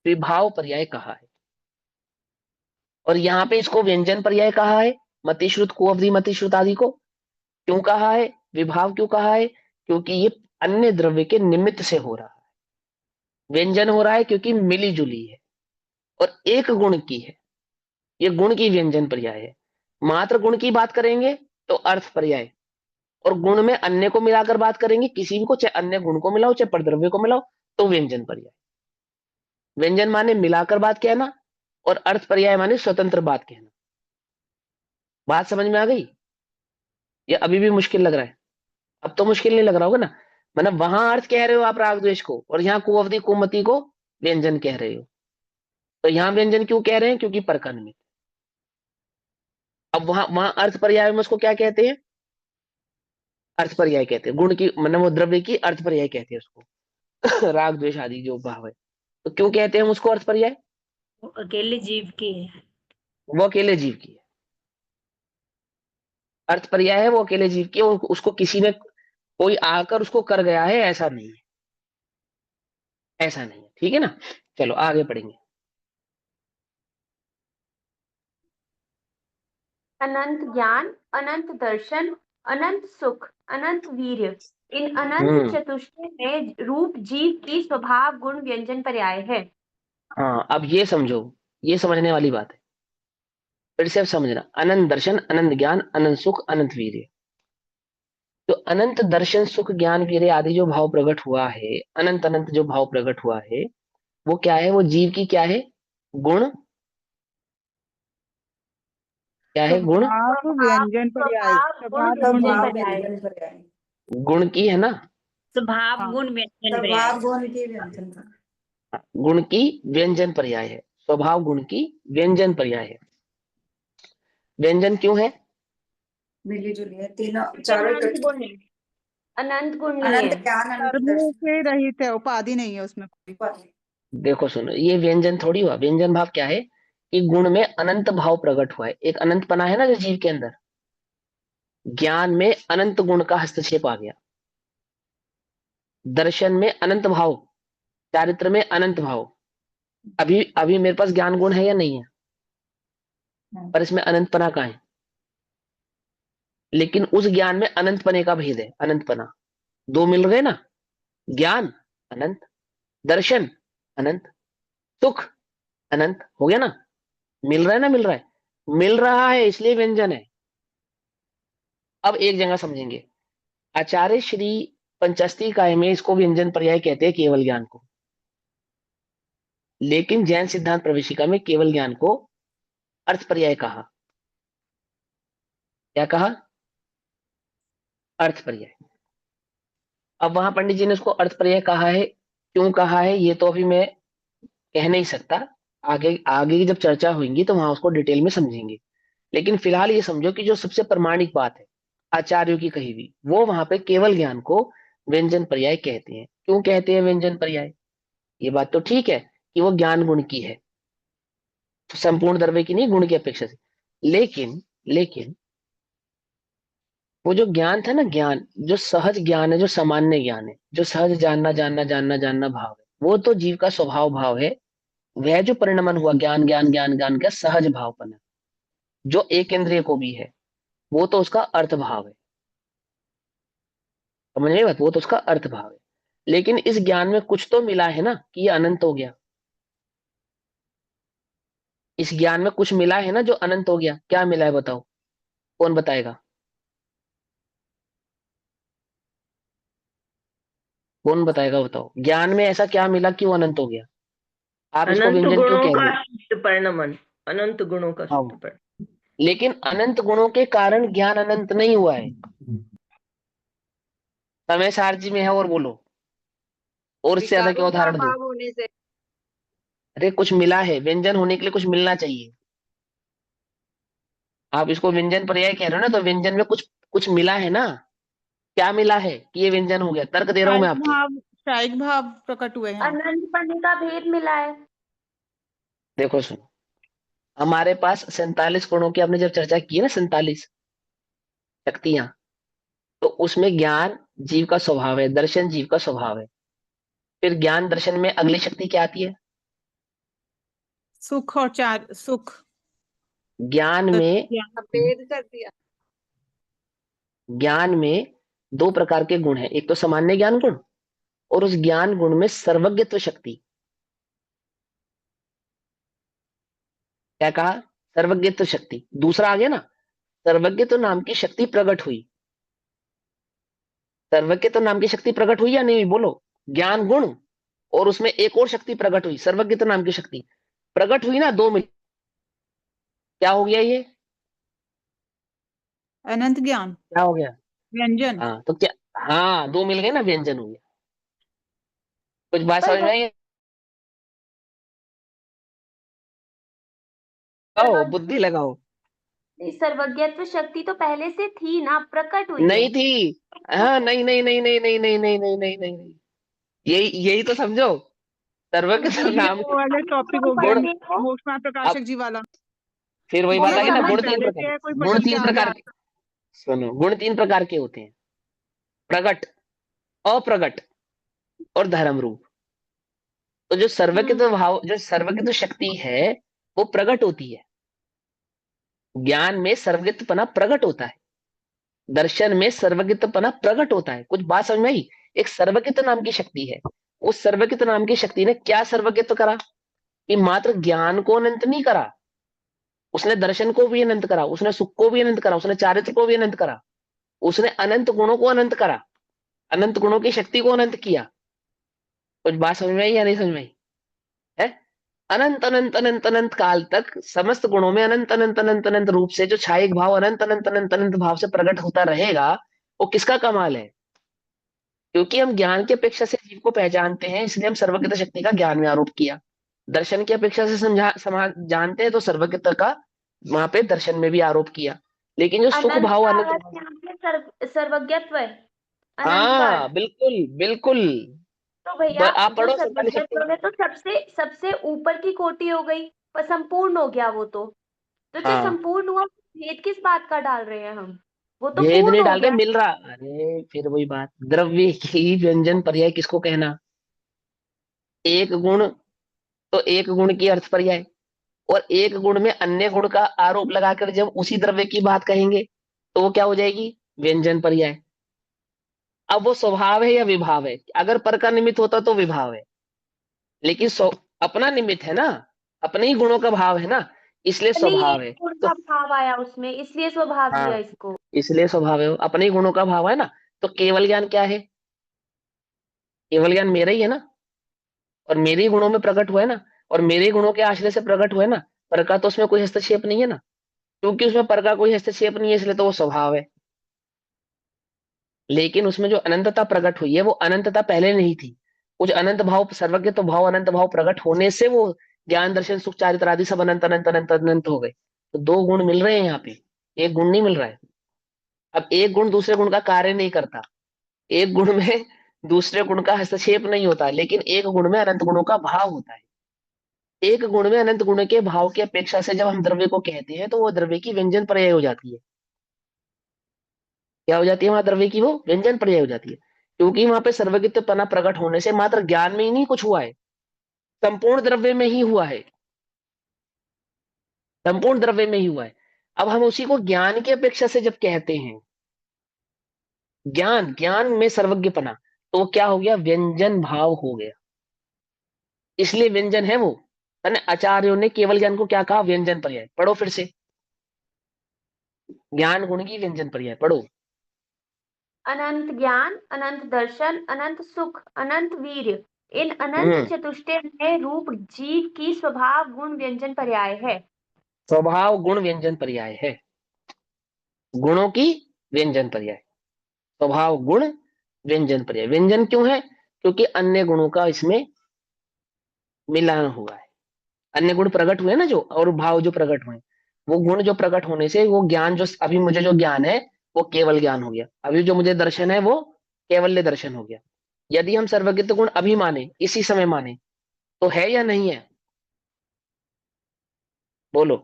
विभाव पर्याय कहा है। और यहाँ पे इसको व्यंजन पर्याय कहा है। मतिश्रुत को अवधि मतिश्रुत आदि को क्यों कहा है? विभाव क्यों कहा है? क्योंकि ये अन्य द्रव्य के निमित्त से हो रहा है। व्यंजन हो रहा है क्योंकि मिली जुली है और एक गुण की है। ये गुण की व्यंजन पर्याय है। मात्र गुण की बात करेंगे तो अर्थ पर्याय, और गुण में अन्य को मिलाकर बात करेंगे, किसी भी को, चाहे अन्य गुण को मिलाओ चाहे परद्रव्य को मिलाओ, तो व्यंजन पर्याय। व्यंजन माने मिलाकर बात कहना, और अर्थ पर्याय माने स्वतंत्र बात कहना। बात समझ में आ गई? ये अभी भी मुश्किल लग रहा है? अब तो मुश्किल नहीं लग रहा होगा ना। मतलब वहां अर्थ कह रहे हो आप राग द्वेष को, और यहाँ कुअवधि कुमति को व्यंजन कह रहे हो। तो यहाँ व्यंजन क्यों कह रहे हैं? क्योंकि पर का निमित्त। अब वहां वहां अर्थ पर्याय में उसको क्या कहते हैं? अर्थ पर्याय कहते हैं। गुण की मतलब वो द्रव्य की अर्थ पर्याय कहते हैं उसको। राग द्वेष आदि जो भाव है, तो क्यों कहते हैं हम उसको अर्थ पर्याय? वो अकेले जीव की है। वो अकेले जीव की है। अर्थ पर्याय है, वो अकेले जीव की है। उसको किसी ने, कोई आकर उसको कर गया है ऐसा नहीं है। ऐसा नहीं है। ठीक है ना। चलो आगे पढ़ेंगे। अनंत ज्ञान, अनंत दर्शन, अनंत सुख, अनंत वीर्य, इन अनंत चतुष्टय में रूप जीव की स्वभाव गुण व्यंजन पर्याय है। हाँ, अब ये समझो, ये समझने वाली बात है। फिर से अब समझना, अनंत दर्शन, अनंत ज्ञान, अनंत सुख, अनंत वीर्य। तो अनंत दर्शन सुख ज्ञान वीर्य आदि जो भाव प्रकट हुआ है, अनंत अनंत जो भाव प्रकट हुआ है, वो क्या है? वो जीव की क्या है? गुण। क्या है? गुण। स्वभाव व्यंजन पर्याय, स्वभाव गुण स्वभाव व्यंजन व्यंजन पर्याय। पर्याय। गुण की है ना? स्वभाव हाँ। गुण व्यंजन पर्याय। स्वभाव गुण की व्यंजन पर्याय। गुण की व्यंजन पर्याय है, स्वभाव गुण की व्यंजन पर्याय है। व्यंजन क्यों है? मिली जुली है, तीनों क्योंकि चारों अनंत इकट्ठी। गुण है, अनंत गुण नहीं अनंत है। ज्ञान, अनंत कर्म दर्शन। से रहित है, उपाधि नहीं है उसमें कोई। देखो सुनो, ये व्यंजन थोड़ी हुआ। व्यंजन भाव क्या है? कि गुण में अनंत भाव प्रकट हुआ है, एक अनंतपना है ना जो जीव के अंदर। ज्ञान में अनंत गुण का हस्तक्षेप आ गया, दर्शन में अनंत भाव, चारित्र में अनंत भाव। अभी अभी मेरे पास ज्ञान गुण है या नहीं है? पर इसमें अनंतपना कहाँ है? लेकिन उस ज्ञान में अनंतपने का भेद है, अनंतपना। दो मिल गए ना, ज्ञान अनंत, दर्शन अनंत, सुख अनंत, हो गया ना? मिल रहा है ना? मिल रहा है, मिल रहा है, इसलिए व्यंजन है। अब एक जगह समझेंगे, आचार्य श्री पंचस्ती काय में इसको व्यंजन पर्याय कहते हैं, केवल ज्ञान को। लेकिन जैन सिद्धांत प्रवेशिका में केवल ज्ञान को अर्थ पर्याय कहा। क्या कहा? अर्थ पर्याय। अब वहां पंडित जी ने उसको अर्थ पर्याय कहा है, क्यों कहा है ये तो अभी मैं कह नहीं सकता। आगे आगे की जब चर्चा होगी तो वहां उसको डिटेल में समझेंगे। लेकिन फिलहाल ये समझो कि जो सबसे प्रमाणिक बात है आचार्यों की कही हुई, वो वहां पे केवल ज्ञान को व्यंजन पर्याय कहते हैं। क्यों कहते हैं व्यंजन पर्याय? ये बात तो ठीक है कि वो ज्ञान गुण की है, तो संपूर्ण द्रव्य की नहीं, गुण की अपेक्षा से। लेकिन वो जो ज्ञान था ना, ज्ञान जो सहज ज्ञान है, जो सामान्य ज्ञान है, जो सहज जानना जानना जानना जानना भाव है, वो तो जीव का स्वभाव भाव है। वह जो परिणमन हुआ ज्ञान ज्ञान ज्ञान ज्ञान का सहज भावपन है, जो एक इंद्रिय को भी है, वो तो उसका अर्थ भाव है। समझ रहे बात? वो तो उसका अर्थ भाव है। लेकिन इस ज्ञान में कुछ तो मिला है ना कि ये अनंत हो गया। इस ज्ञान में कुछ मिला है ना जो अनंत हो गया। क्या मिला है बताओ? कौन बताएगा? कौन बताएगा? बताओ, ज्ञान में ऐसा क्या मिला कि वो अनंत हो गया? आप इसको अनंत व्यंजन क्यों गुणों कह रहे का हो? शुद्ध परिणमन, अनंत गुणों का हाँ, शुद्ध परिणमन। लेकिन अनंत गुणों के कारण ज्ञान अनंत नहीं हुआ है। समय सारथी में है, और बोलो, और इससे ज्यादा क्या विकारों का उदाहरण दो? अभाव होने से। अरे कुछ मिला है, व्यंजन होने के लिए कुछ मिलना चाहिए। आप इसको व्यंजन पर्याय कह रहे हो ना, तो व्यंजन में कुछ कुछ मिला है ना। क्या मिला है कि ये व्यंजन हो गया? तर्क दे रहा हूं मैं आपको। शायिक भाव प्रकट हुए हैं। अनंत पढ़ने का भेद मिला है। देखो सुनो, हमारे पास 47 गुणों की आपने जब चर्चा की है ना, 47 शक्तियां, तो उसमें ज्ञान जीव का स्वभाव है, दर्शन जीव का स्वभाव है। फिर ज्ञान दर्शन में अगली शक्ति क्या आती है? सुख और चार सुख। ज्ञान में, भेद कर दिया। ज्ञान में दो प्रकार के गुण हैं, एक तो सामान्य ज्ञान गुण, और उस ज्ञान गुण में सर्वज्ञत्व शक्ति। क्या कहा? सर्वज्ञत्व शक्ति। दूसरा आ गया ना, सर्वज्ञत्व नाम की शक्ति प्रकट हुई। सर्वज्ञत्व नाम की शक्ति प्रकट हुई या नहीं हुई? बोलो। ज्ञान गुण और उसमें एक और शक्ति प्रकट हुई, सर्वज्ञत्व नाम की शक्ति प्रकट हुई ना, दो मिल, क्या हो गया ये? अनंत ज्ञान, क्या हो गया? व्यंजन। हाँ तो क्या? हाँ, दो मिल गए ना, व्यंजन हो गया। कुछ बात पर समझ में आई? लगाओ, सर्वज्ञ बुद्धि लगाओ। सर्वज्ञत्व शक्ति तो पहले से थी ना, प्रकट हुई है। नहीं थी। हाँ, नहीं नहीं नहीं नहीं नहीं नहीं नहीं नहीं नहीं नहीं नहीं, यही यही तो समझो, सर्वज्ञ ये नाम वो वाले टॉपिक हो गया, गुण। पढ़ते हो मोक्ष में अब प्रकाशक जी वाला। फिर वही वो बात मैं लोग आ गई ना, समझ अनंत गुण कह तीन गई। देते प्रकार हैं, कोई के, गुण पटल के तीन आगे प्रकार के। आता सुनो, गुण तीन प्रकार के होते हैं, प्रकट, अप्रकट और धर्म रूप। तो जो सर्वज्ञत्व भाव, जो सर्वज्ञत्व शक्ति है, वो प्रकट होती है। ज्ञान में सर्वज्ञत्वपना प्रकट होता है, दर्शन में सर्वज्ञत्वपना प्रकट होता है। कुछ बात समझ में आई? एक सर्वज्ञत्व नाम की शक्ति है, उस सर्वज्ञत्व नाम की शक्ति ने क्या सर्वज्ञत्व करा? कि मात्र ज्ञान को अनंत नहीं करा, उसने दर्शन को भी अनंत करा, उसने सुख को भी अनंत करा, उसने चारित्र को भी अनंत करा, उसने अनंत गुणों को अनंत करा, अनंत गुणों की शक्ति को अनंत किया। कुछ बात समझ में आई या नहीं समझ में आई है? अनंत अनंत अनंत अनंत काल तक समस्त गुणों में अनंत अनंत अनंत अनंत रूप से जो छायक भाव अनंत अनंत अनंत अनंत भाव से प्रकट होता रहेगा, वो किसका कमाल है? क्योंकि हम ज्ञान की अपेक्षा से जीव को पहचानते हैं, इसलिए हम सर्वज्ञता शक्ति का ज्ञान में आरोप किया। दर्शन की अपेक्षा से जानते हैं तो सर्वज्ञता का वहां पे दर्शन में भी आरोप किया। लेकिन जो सुख अनंत भाव का अनंत अर्थ भाव, यहाँ पे सर्वज्ञत्व है, अनंत का हाँ अर्थ। बिल्कुल बिल्कुल। तो भैया आप जो पढ़ो 47 सर्वज्ञत्व शक्ति। में तो सबसे सबसे ऊपर की कोटि हो गई, पर संपूर्ण हो गया वो तो चाहे हाँ, संपूर्ण हुआ, भेद किस बात का डाल रहे हैं हम? वो तो भेद पूर्ण नहीं हो डालते, गया। मिल रहा। अरे फिर वही बात, द्रव्य की व्यंजन पर्याय किसको कहना? एक गुण तो एक गुण की अर्थ पर्याय, और एक गुण में अन्य गुण का आरोप लगाकर जब उसी द्रव्य की बात कहेंगे तो वो क्या हो जाएगी? व्यंजन पर्याय। अब वो स्वभाव है या विभाव है? अगर पर का निमित्त होता तो विभाव है, लेकिन अपना निमित्त है ना, अपने ही गुणों का भाव है ना, इसलिए नहीं, एक स्वभाव है। गुण तो का भाव आया उसमें, इसलिए स्वभाव लिया हाँ, इसको। इसलिए स्वभाव है, अपने ही गुणों का भाव है ना। तो केवल ज्ञान क्या है? केवल ज्ञान मेरा ही है ना, और मेरे ही गुणों में प्रकट हुआ है ना, और मेरे ही गुणों के आश्रय से प्रकट हुआ है ना। पर का तो उसमें कोई हस्तक्षेप नहीं है ना, क्योंकि उसमें पर का कोई हस्तक्षेप नहीं है, इसलिए तो वो स्वभाव है। लेकिन उसमें जो अनंतता प्रकट हुई है, वो अनंतता पहले नहीं थी। कुछ अनंत भाव, सर्वज्ञ तो भाव, अनंत भाव प्रकट होने से वो ज्ञान दर्शन सुख चारित्र आदि सब अनंत अनंत अनंत अनंत हो गए। तो दो गुण मिल रहे हैं यहाँ पे, एक गुण नहीं मिल रहा है। अब एक गुण दूसरे गुण का कार्य नहीं करता, एक गुण में दूसरे गुण का हस्तक्षेप नहीं होता, लेकिन एक गुण में अनंत गुणों का भाव होता है। एक गुण में अनंत गुण के भाव की अपेक्षा से जब हम द्रव्य को कहते हैं, तो वो द्रव्य की व्यंजन पर्याय हो जाती है। क्या हो जाती है वहां? द्रव्य की वो व्यंजन पर्याय हो जाती है, क्योंकि वहां पे सर्वज्ञत्वपना प्रकट होने से मात्र ज्ञान में ही नहीं कुछ हुआ है, संपूर्ण द्रव्य में ही हुआ है, संपूर्ण द्रव्य में ही हुआ है। अब हम उसी को ज्ञान की अपेक्षा से जब कहते हैं, ज्ञान ज्ञान में सर्वज्ञपना, तो वो क्या हो गया? व्यंजन भाव हो गया, इसलिए व्यंजन है वो। है आचार्यों ने केवल ज्ञान को क्या कहा? व्यंजन पर्याय। पढ़ो फिर से, ज्ञान गुण की व्यंजन पर्याय पढ़ो। अनंत ज्ञान, अनंत दर्शन, अनंत सुख, अनंत वीर्य, इन अनंत हम्म, चतुष्टय में रूप जीव की स्वभाव गुण व्यंजन पर्याय है। स्वभाव गुण व्यंजन पर्याय है, गुणों की व्यंजन पर्याय, स्वभाव गुण व्यंजन पर्याय। व्यंजन क्यों है? क्योंकि अन्य गुणों का इसमें मिलान हुआ है, अन्य गुण प्रकट हुए ना जो, और भाव जो प्रकट हुए, वो गुण जो प्रकट होने से वो ज्ञान जो अभी मुझे जो ज्ञान है, वो केवल ज्ञान हो गया। अभी जो मुझे दर्शन है वो केवल्य दर्शन हो गया। यदि हम सर्वज्ञत्व गुण अभी माने, इसी समय माने, तो है या नहीं है? बोलो।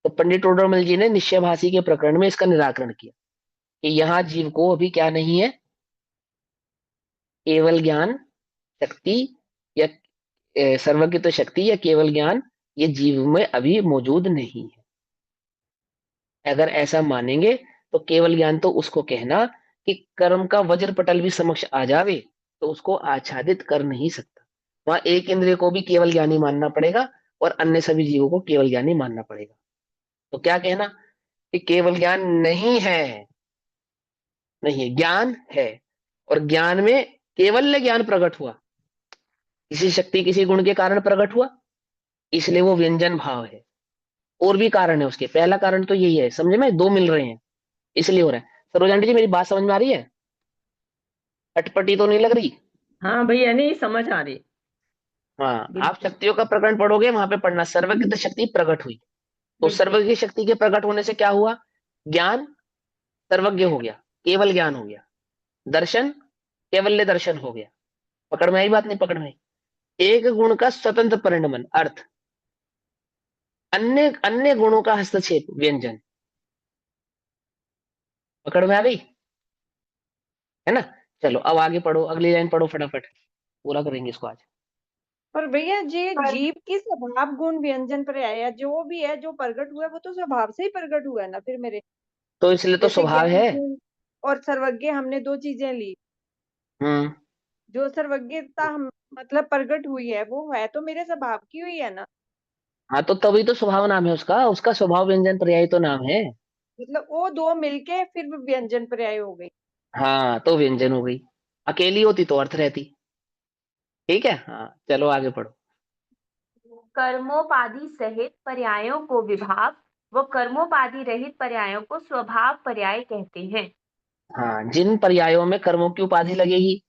तो पंडित टोडरमल जी ने निश्चयभाषी के प्रकरण में इसका निराकरण किया कि यहाँ जीव को अभी क्या नहीं है? केवल ज्ञान शक्ति या सर्वज्ञत्व शक्ति या केवल ज्ञान, ये जीव में अभी मौजूद नहीं है। अगर ऐसा मानेंगे तो केवल ज्ञान तो उसको कहना कि कर्म का वज्र पटल भी समक्ष आ जावे तो उसको आच्छादित कर नहीं सकता। वहां एक इंद्रिय को भी केवल ज्ञानी मानना पड़ेगा, और अन्य सभी जीवों को केवल ज्ञानी मानना पड़ेगा। तो क्या कहना? कि केवल ज्ञान नहीं है, नहीं है, ज्ञान है, और ज्ञान में केवल ज्ञान प्रकट हुआ, किसी शक्ति किसी गुण के कारण प्रकट हुआ, इसलिए वो व्यंजन भाव है। और भी कारण है उसके, पहला कारण तो यही है, समझे में? दो मिल रहे हैं इसलिए हो रहा है। सरोजानी जी मेरी बात समझ में आ रही है? अटपटी तो नहीं लग रही? हाँ भैया, नहीं समझ आ रही। हाँ, आप बिल्कुल शक्तियों का प्रकरण पढ़ोगे, वहां पे पढ़ना सर्वज्ञ शक्ति प्रकट हुई, तो बिल्कुल। सर्वज्ञ शक्ति के प्रकट होने से क्या हुआ? ज्ञान सर्वज्ञ हो गया, केवल ज्ञान हो गया। दर्शन केवल्य दर्शन हो गया। पकड़ में आई बात? नहीं पकड़ में आई? एक गुण का स्वतंत्र परिणमन अर्थ, अन्य अन्य गुणों का हस्तक्षेप व्यंजन। पकड़ में आ गई है ना? चलो अब आगे पढ़ो, अगली लाइन पढ़ो फटाफट, पूरा करेंगे इसको आज। पर भैया ये पर जीव की स्वभाव गुण व्यंजन पर्याय है, जो भी है जो प्रकट हुआ है वो तो स्वभाव से ही प्रकट हुआ है ना फिर मेरे। तो इसलिए तो जैसे स्वभाव ज्ञान है। गुण और सर्वज्ञ हमने दो चीजें ली, हम्म, जो सर्वज्ञता हम मतलब प्रकट हुई है वो है तो मेरे स्वभाव की हुई है ना। हाँ तो तभी तो स्वभाव नाम है उसका, उसका स्वभाव व्यंजन पर्याय तो नाम है। मतलब वो दो मिलके फिर व्यंजन पर्याय हो गई। हाँ तो व्यंजन हो गई, अकेली होती तो अर्थ रहती। ठीक है, हाँ चलो आगे पढ़ो। कर्मोपाधि सहित पर्यायों को विभाव व कर्मोपाधि रहित पर्यायों को स्वभाव पर्याय कहते हैं। हाँ, जिन पर्यायों में कर्मों की उपाधि लगेगी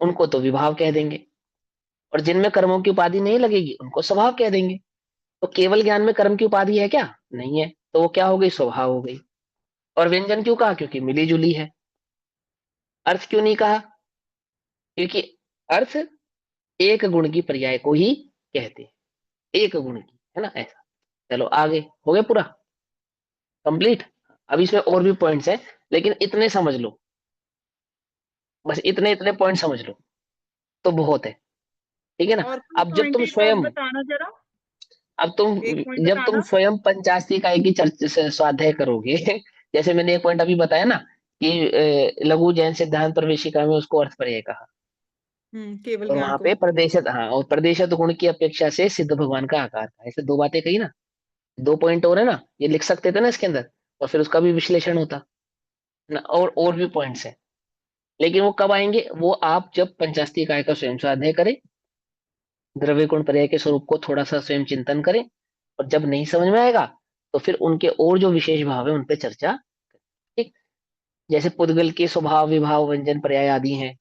उनको तो विभाव कह देंगे, और जिनमें कर्मों की उपाधि नहीं लगेगी उनको स्वभाव कह देंगे। तो केवल ज्ञान में कर्म की उपाधि है क्या? नहीं है, तो वो क्या हो गई? स्वभाव हो गई। और व्यंजन क्यों कहा? क्योंकि मिली जुली है। अर्थ क्यों नहीं कहा? क्योंकि अर्थ एक गुण की पर्याय को ही कहते हैं, एक गुण की, है ना ऐसा। चलो आगे, हो गया पूरा कंप्लीट। अब इसमें और भी पॉइंट्स हैं, लेकिन इतने समझ लो, बस इतने इतने पॉइंट समझ लो तो बहुत है। ठीक है ना। और कोई अब जब पॉइंट तुम एक और स्वयं, बताना जरा, अब तुम, एक पॉइंट जब तुम बताना। स्वयं 85 इकाई की चर्चा से स्वाध्याय करोगे जैसे मैंने एक पॉइंट अभी बताया ना कि लघु जैन सिद्धांत प्रवेशिका में उसको अर्थ पर्याय कहा, केवल और ज्ञान वहां को। पे प्रदेशत, हाँ, और प्रदेशत गुण की अपेक्षा से सिद्ध भगवान का आकार था। ऐसे दो बातें कही ना, दो पॉइंट और है ना, ये लिख सकते थे ना इसके अंदर, और फिर उसका भी विश्लेषण होता ना, और भी पॉइंट्स हैं। लेकिन वो कब आएंगे? वो आप जब पंचाशती इकाई का स्वयं स्वाध्याय करें, द्रव्य गुण पर्याय के स्वरूप को थोड़ा सा स्वयं चिंतन करें, और जब नहीं समझ में आएगा तो फिर उनके और जो विशेष भाव है उन पे चर्चा। ठीक, जैसे पुद्गल के स्वभाव विभाव व्यंजन पर्याय आदि हैं,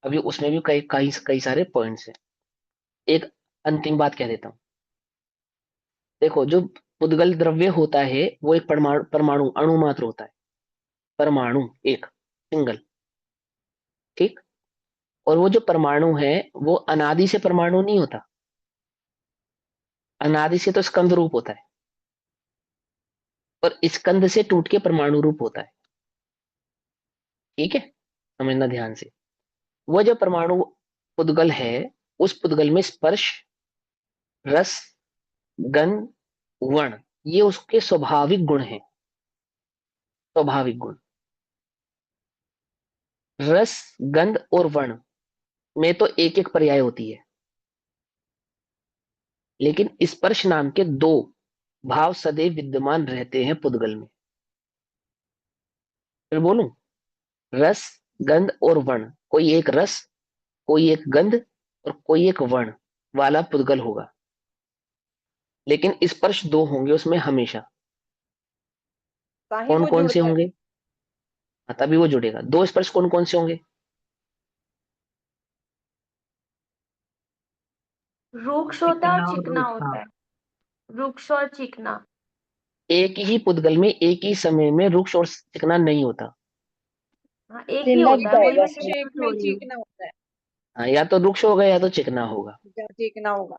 अभी उसमें भी कई कई कई सारे पॉइंट्स हैं। एक अंतिम बात कह देता हूँ, देखो जो पुद्गल द्रव्य होता है वो एक परमाणु परमाणु अणु मात्र होता है, परमाणु एक सिंगल। ठीक, और वो जो परमाणु है वो अनादि से परमाणु नहीं होता, अनादि से तो स्कंद रूप होता है, और स्कंद से टूट के परमाणु रूप होता है। ठीक है, समझना ध्यान से। वह जो परमाणु पुद्गल है, उस पुद्गल में स्पर्श, रस, गंध, वर्ण, ये उसके स्वाभाविक गुण हैं। स्वाभाविक गुण, रस, गंध और वर्ण में तो एक एक पर्याय होती है, लेकिन स्पर्श नाम के दो भाव सदैव विद्यमान रहते हैं पुद्गल में। फिर बोलूं, रस, गंध और वर्ण, कोई एक रस, कोई एक गंध और कोई एक वर्ण वाला पुद्गल होगा, लेकिन स्पर्श दो होंगे उसमें हमेशा। ताही कौन वो कौन से जुड़ता है। होंगे? हाँ, तभी वो जुड़ेगा। दो स्पर्श कौन कौन से होंगे? रुक्ष होता है और चिकना और चिकना रूखा। होता है। रुक्ष और चिकना। एक ही पुद्गल में एक ही समय में रुक्ष और चिकना नहीं होता। हाँ, एक ही होता है, वही मैं एक शेप कंफ्यूज में हो ही रही हूँ। चीकना होता है। हाँ, या तो रुक्ष होगा या तो चिकना होगा। जहाँ चीकना होगा।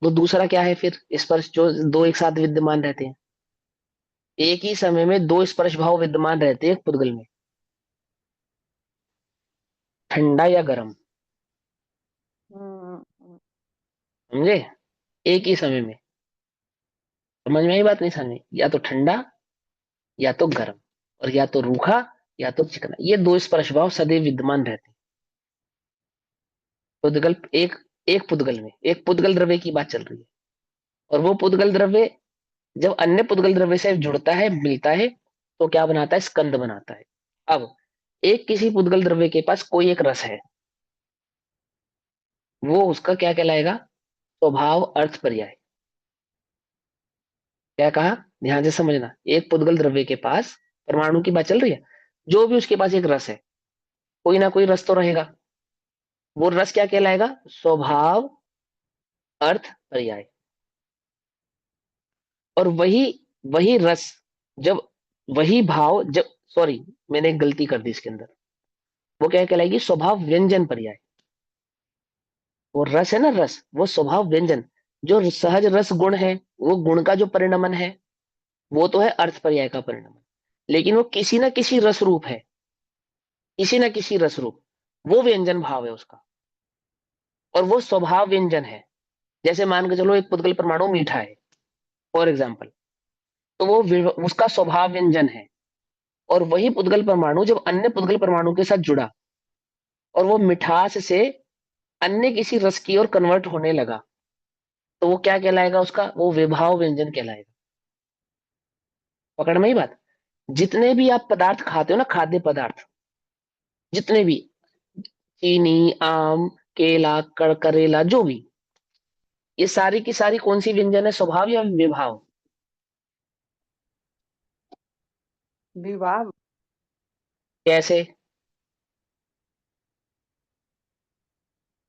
तो दूसरा क्या है फिर? स्पर्श जो दो एक साथ विद्यमान रहते हैं, एक ही समय में दो स्पर्श भाव विद्यमान रहते हैं एक पुद्गल में, ठंडा या गर्म। हम्म। समझे? एक ही समय में, समझ में आई बात? नहीं समझ में? या तो ठंडा या तो गर्म, और या तो रूखा या तो चिकना, ये दो स्पर्श भाव सदैव विद्यमान रहते हैं पुद्गल। एक एक पुद्गल में, एक पुद्गल द्रव्य की बात चल रही है, और वो पुद्गल द्रव्य जब अन्य पुद्गल द्रव्य से जुड़ता है, मिलता है, तो क्या बनाता है? स्कंद बनाता है। अब एक किसी पुद्गल द्रव्य के पास कोई एक रस है, वो उसका क्या कहलाएगा? स्वभाव अर्थ पर्याय। क्या कहा? ध्यान से समझना। एक पुद्गल द्रव्य के पास, परमाणु की बात चल रही है, जो भी उसके पास एक रस है, कोई ना कोई रस तो रहेगा, वो रस क्या कहलाएगा? स्वभाव अर्थ पर्याय। और वही वही रस, जब वही भाव जब, सॉरी मैंने एक गलती कर दी इसके अंदर, वो क्या कहलाएगी? स्वभाव व्यंजन पर्याय। वो रस है ना, रस, वो स्वभाव व्यंजन, जो सहज रस गुण है, वो गुण का जो परिणमन है, वो तो है अर्थ पर्याय का परिणमन, लेकिन वो किसी ना किसी रस रूप है, किसी ना किसी रस रूप, वो व्यंजन भाव है उसका, और वो स्वभाव व्यंजन है। जैसे मान के चलो एक पुद्गल परमाणु मीठा है, फॉर एग्जाम्पल, तो वो उसका स्वभाव व्यंजन है। और वही पुद्गल परमाणु जब अन्य पुद्गल परमाणु के साथ जुड़ा, और वो मिठास से अन्य किसी रस की ओर कन्वर्ट होने लगा, तो वो क्या कहलाएगा उसका, वो विभाव व्यंजन कहलाएगा। पकड़ में ही बात। जितने भी आप पदार्थ खाते हो ना, खाद्य पदार्थ, जितने भी, चीनी, आम, केला, करेला, जो भी, ये सारी की सारी कौन सी व्यंजन है, स्वभाव या विभाव? विवाह। कैसे?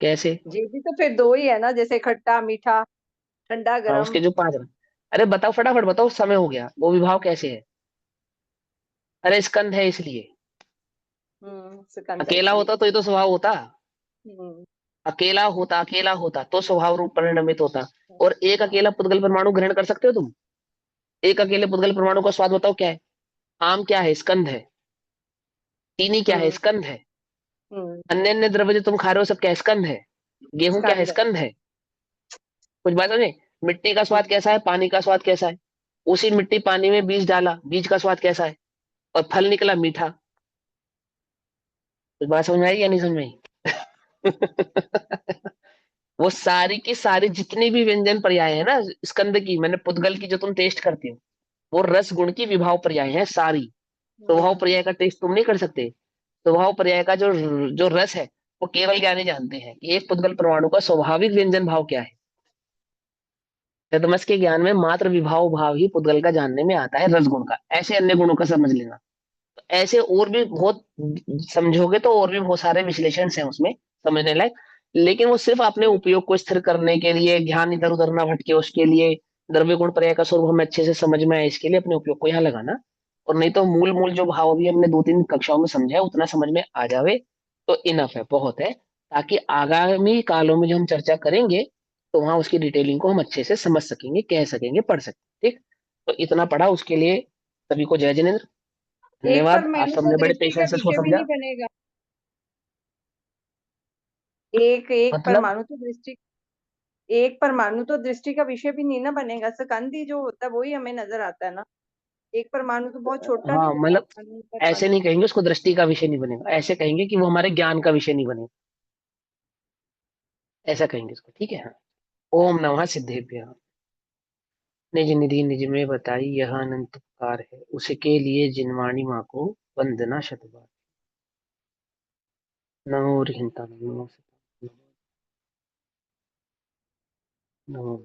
कैसे? ये भी तो फिर दो ही है ना, जैसे खट्टा मीठा, ठंडा हाँ, गरम। उसके जो पांच, अरे बताओ फटाफट बताओ, समय हो गया। वो विभाव कैसे है? अरे स्कंद है इसलिए। सिकंद है अकेला इसलिए। होता तो ये तो स्वभाव होता। हम्म। अकेला होता तो स्वभाव रूप परिणमित होता। और एक अकेला पुद्गल परमाणु ग्रहण कर सकते हो तुम? एक अकेले पुद्गल परमाणु का स्वाद बताओ क्या है? आम क्या है, स्कंद है। चीनी क्या है, हम्म। स्कंद है। हम्म। अन्य अन्य द्रव्य जो तुम खा रहे हो सब क्या है, स्कंद है। गेहूं क्या है, स्कंद है। स्कंद है। कुछ बात समझे? मिट्टी का स्वाद हम्म। कैसा है, पानी का स्वाद कैसा है? उसी मिट्टी पानी में बीज डाला, बीज का स्वाद कैसा है? और फल निकला मीठा। कुछ बात समझ में आई या नहीं समझ में आई? वो सारी की सारी जितनी भी व्यंजन पर्याय है ना स्कंद की, मैंने पुद्गल की जो तुम टेस्ट करती हो, वो रस गुण की विभाव पर्याय है सारी। स्वभाव हम्म। पर्याय का टेस्ट तुम नहीं कर सकते। स्वभाव पर्याय का जो जो रस है, वो केवल ज्ञानी जानते हैं कि एक पुद्गल परमाणु का स्वाभाविक व्यंजन भाव क्या है। तदमस के ज्ञान में मात्र विभाव भाव ही पुद्गल का जानने में आता है, रस गुण का। ऐसे अन्य गुणों का समझ लेना। तो ऐसे और भी बहुत समझोगे तो और भी बहुत सारे विश्लेषण हैं उसमें समझने लायक। लेकिन वो सिर्फ अपने उपयोग को स्थिर करने के लिए, ध्यान इधर उधर ना भटके उसके लिए, द्रव्य गुण पर्याय का स्वरूप हमें अच्छे से समझ में आए इसके लिए अपने उपयोग को यहाँ लगाना। और नहीं तो मूल मूल जो भाव अभी हमने 2-3 कक्षाओं में समझा है उतना समझ में आ जावे तो इनफ है, बहुत है। ताकि आगामी कालों में जो हम चर्चा करेंगे तो वहां उसकी डिटेलिंग को हम अच्छे से समझ सकेंगे, कह सकेंगे, पढ़ सकेंगे। ठीक। तो इतना पढ़ा उसके लिए सभी को जय जिनेन्द्र। एक धन्यवाद, आप परमाणु तो सबने बड़े दृष्टि का पेशेंस से इसको विषय भी समझा। नहीं बनेगा। एक एक मतलब परमाणु तो दृष्टि एक परमाणु तो दृष्टि का विषय भी नहीं ना बनेगा। सकंदी जो होता है वही हमें नजर आता है ना। एक परमाणु तो बहुत छोटा नहीं हाँ, होता, मतलब अणु ऐसे परमाणु। नहीं कहेंगे उसको दृष्टि का विषय नहीं बनेगा, ऐसे कहेंगे कि वो हमारे ज्ञान का विषय नहीं बनेगा, ऐसा कहेंगे इसको। ठीक है, हाँ। ओम नमः सिद्धेभ्यः। निज निधि निज में बताई यह अनंत उपकार है, उसके लिए जिनवाणी माँ को वंदना शतबार। नमो रिहंता नमो सता, नमो